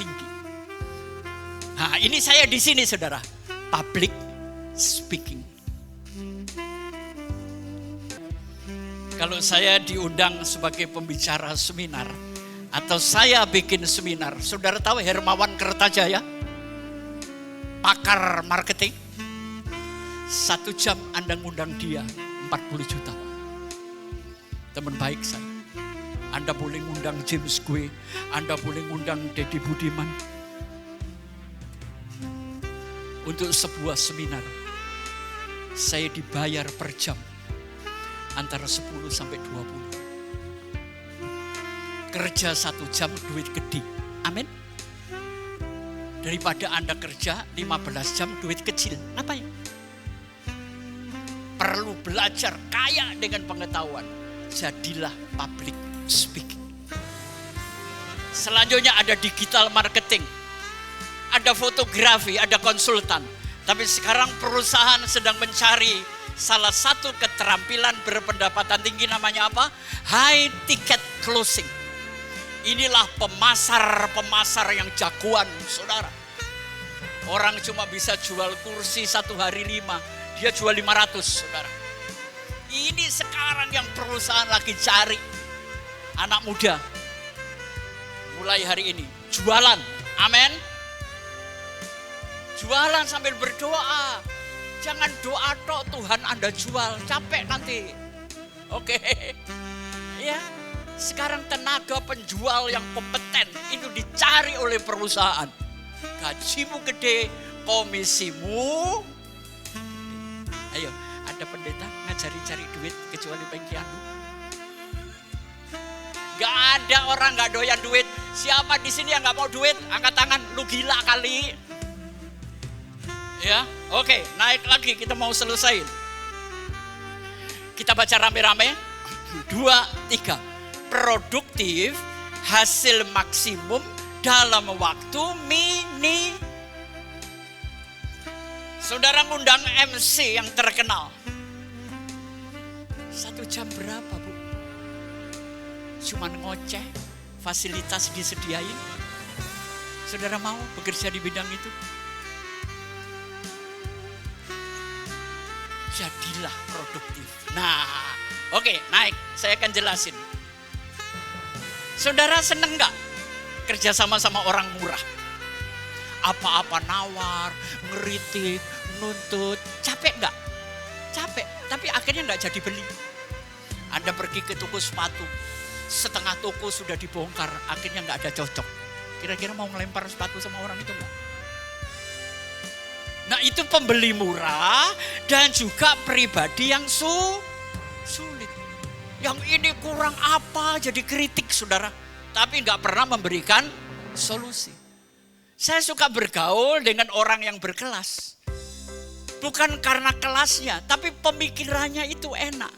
tinggi. Nah, ini saya di sini, saudara. Public speaking. Kalau saya diundang sebagai pembicara seminar atau saya bikin seminar, saudara tahu Hermawan Kertajaya, pakar marketing, 1 jam Anda ngundang dia 40 juta. Teman baik saya. Anda boleh ngundang James Gue, Anda boleh ngundang Deddy Budiman untuk sebuah seminar. Saya dibayar per jam antara 10 sampai 20. Kerja 1 jam duit gede. Amin. Daripada Anda kerja 15 jam duit kecil. Ngapain? Perlu belajar kaya dengan pengetahuan. Jadilah public speaking. Selanjutnya ada digital marketing. ada fotografi, ada konsultan. Tapi sekarang perusahaan sedang mencari salah satu keterampilan berpendapatan tinggi, namanya apa? High ticket closing. Inilah pemasar yang jagoan, saudara. Orang cuma bisa jual kursi 1 hari 5, dia jual 500, saudara. Ini sekarang yang perusahaan lagi cari. Anak muda, mulai hari ini, jualan, amin. Jualan sambil berdoa. Jangan doa tok, Tuhan Anda jual, capek nanti. Oke, ya. Sekarang tenaga penjual yang kompeten itu dicari oleh perusahaan. Gajimu gede, komisimu. Ayo, ada pendeta ngajari cari duit kecuali pengkianmu. Gak ada orang gak doyan duit. Siapa di sini yang gak mau duit? Angkat tangan, lu gila kali. Ya, oke, naik lagi, kita mau selesai. Kita baca rame-rame. 2, 3. Produktif, hasil maksimum dalam waktu mini. Saudara ngundang MC yang terkenal. 1 jam berapa, Bu? Cuman ngoceh, fasilitas disediain. Saudara mau bekerja di bidang itu? Jadilah produktif. Nah, oke, naik. Saya akan jelasin. Saudara seneng gak kerja sama orang murah? Apa-apa nawar, ngeritik, nuntut. Capek gak? Capek, tapi akhirnya gak jadi beli. Anda pergi ke toko sepatu, setengah toko sudah dibongkar, akhirnya gak ada cocok. Kira-kira mau ngelempar sepatu sama orang itu gak? Nah, itu pembeli murah dan juga pribadi yang sulit. Yang ini kurang apa, jadi kritik, saudara. Tapi gak pernah memberikan solusi. Saya suka bergaul dengan orang yang berkelas. Bukan karena kelasnya, tapi pemikirannya itu enak.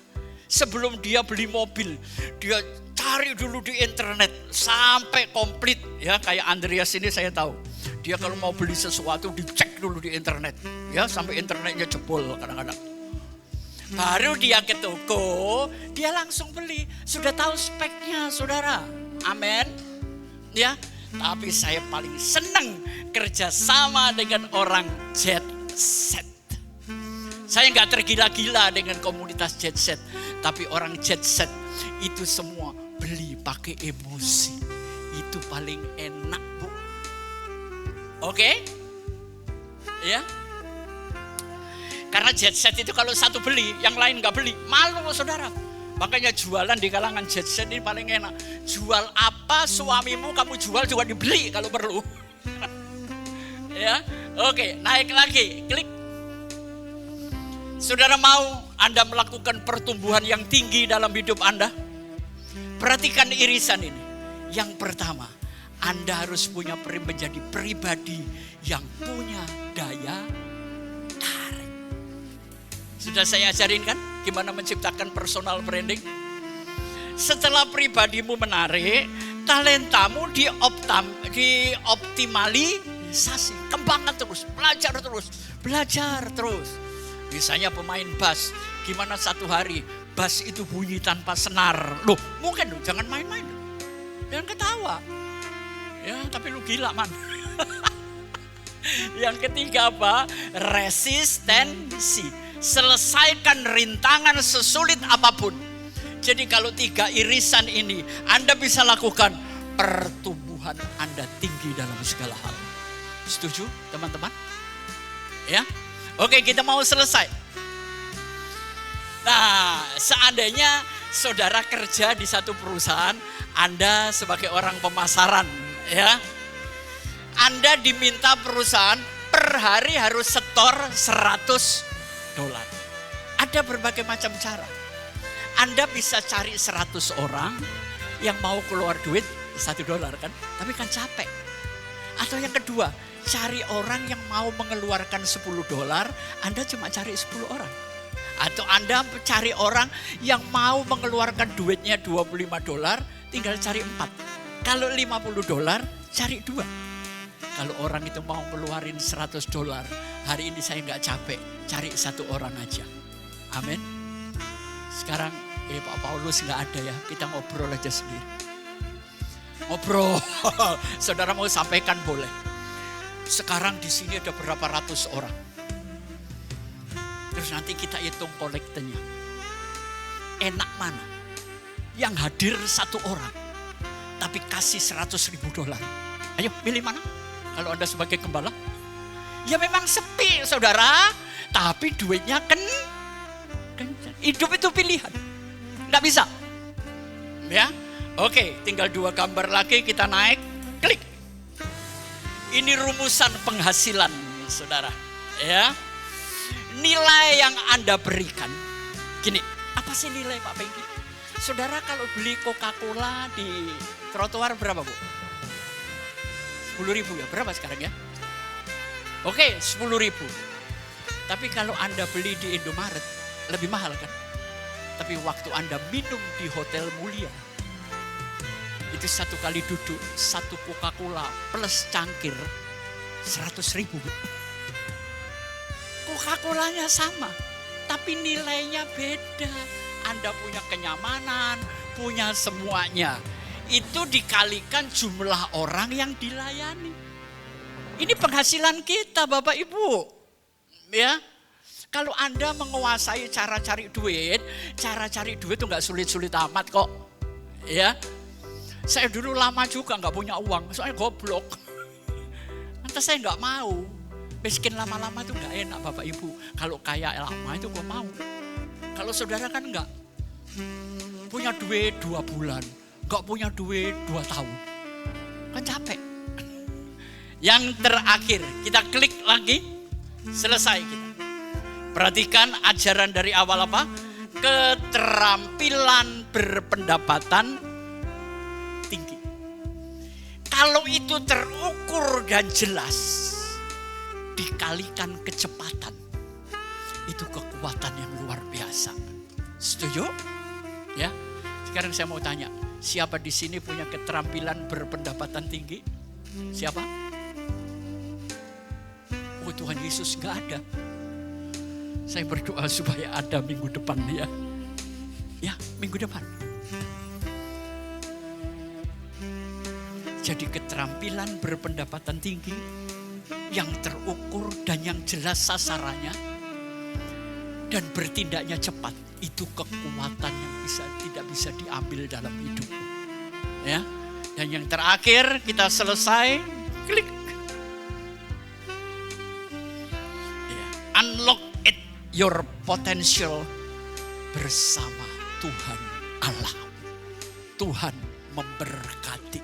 Sebelum dia beli mobil, dia cari dulu di internet sampai komplit. Ya, kayak Andreas ini saya tahu. Dia kalau mau beli sesuatu dicek dulu di internet. Ya, sampai internetnya jebol kadang-kadang. Baru dia ke toko, dia langsung beli. Sudah tahu speknya, saudara. Amin. Ya, tapi saya paling senang kerja sama dengan orang jet set. Saya nggak tergila-gila dengan komunitas jet set, tapi orang jet set itu semua beli pakai emosi. Itu paling enak, Bu. Oke? Ya. Karena jet set itu kalau satu beli, yang lain nggak beli, malu, saudara. Makanya jualan di kalangan jet set ini paling enak. Jual apa suamimu kamu jual juga dibeli kalau perlu. Ya, oke, naik lagi, klik. Saudara mau Anda melakukan pertumbuhan yang tinggi dalam hidup Anda? Perhatikan irisan ini. Yang pertama, Anda harus menjadi pribadi yang punya daya tarik. Sudah saya ajarin kan gimana menciptakan personal branding? Setelah pribadimu menarik, talentamu dioptimalisasi. Kembangkan terus, belajar terus. Misalnya pemain bass, gimana satu hari bass itu bunyi tanpa senar. Loh, mungkin loh, jangan main-main. Jangan ketawa. Ya, tapi lu gila, man. Yang ketiga apa? Resistensi. Selesaikan rintangan sesulit apapun. Jadi kalau 3 irisan ini Anda bisa lakukan, pertumbuhan Anda tinggi dalam segala hal. Setuju, teman-teman? Ya. Oke, kita mau selesai. Nah, seandainya saudara kerja di satu perusahaan, Anda sebagai orang pemasaran, ya. Anda diminta perusahaan per hari harus setor $100. Ada berbagai macam cara. Anda bisa cari 100 orang yang mau keluar duit $1 kan, tapi kan capek. Atau yang kedua, cari orang yang mau mengeluarkan $10, Anda cuma cari 10 orang. Atau Anda cari orang yang mau mengeluarkan duitnya $25, tinggal cari 4. Kalau $50, cari 2. Kalau orang itu mau ngeluarin $100, hari ini saya nggak capek, cari satu orang aja. Amin. Sekarang Pak Paulus nggak ada ya, kita ngobrol aja sendiri. Ngobrol, saudara mau sampaikan boleh. Sekarang di sini ada berapa ratus orang. Terus nanti kita hitung kolektenya. Enak mana? Yang hadir satu orang, tapi kasih $100.000. Ayo pilih mana? Kalau Anda sebagai gembala, ya memang sepi saudara, tapi duitnya hidup itu pilihan, nggak bisa, ya. Oke, tinggal 2 gambar lagi kita naik, klik. Ini rumusan penghasilan, saudara, ya. Nilai yang Anda berikan, gini, apa sih nilai Pak Pengki? Saudara kalau beli Coca-Cola di trotoar berapa Bu? 10.000 ya, berapa sekarang ya? Oke, 10.000. Tapi kalau Anda beli di Indomaret, lebih mahal kan? Tapi waktu Anda minum di hotel mulia, itu 1 kali duduk, 1 Coca-Cola plus cangkir, 100.000. Coca-Colanya sama, tapi nilainya beda. Anda punya kenyamanan, punya semuanya. Itu dikalikan jumlah orang yang dilayani. Ini penghasilan kita Bapak Ibu. Ya. Kalau Anda menguasai cara cari duit itu enggak sulit-sulit amat kok. Ya. Saya dulu lama juga enggak punya uang, soalnya goblok. Lantas saya enggak mau. Miskin lama-lama itu enggak enak Bapak Ibu. Kalau kaya lama itu gue mau. Kalau saudara kan enggak. Punya duit 2 bulan. Gak punya duit 2 tahun. Kan capek. Yang terakhir, kita klik lagi. Selesai kita. Perhatikan ajaran dari awal apa? Keterampilan berpendapatan tinggi. Kalau itu terukur dan jelas, dikalikan kecepatan, itu kekuatan yang luar biasa. Setuju? Ya. Sekarang saya mau tanya, siapa di sini punya keterampilan berpendapatan tinggi? Siapa? Oh Tuhan Yesus, gak ada. Saya berdoa supaya ada minggu depan ya. Ya, minggu depan. Jadi keterampilan berpendapatan tinggi yang terukur dan yang jelas sasarannya dan bertindaknya cepat, itu kekuatan yang tidak bisa diambil dalam hidup. Ya. Dan yang terakhir kita selesai, klik. Ya. Unlock it your potential bersama Tuhan Allah. Tuhan memberkati.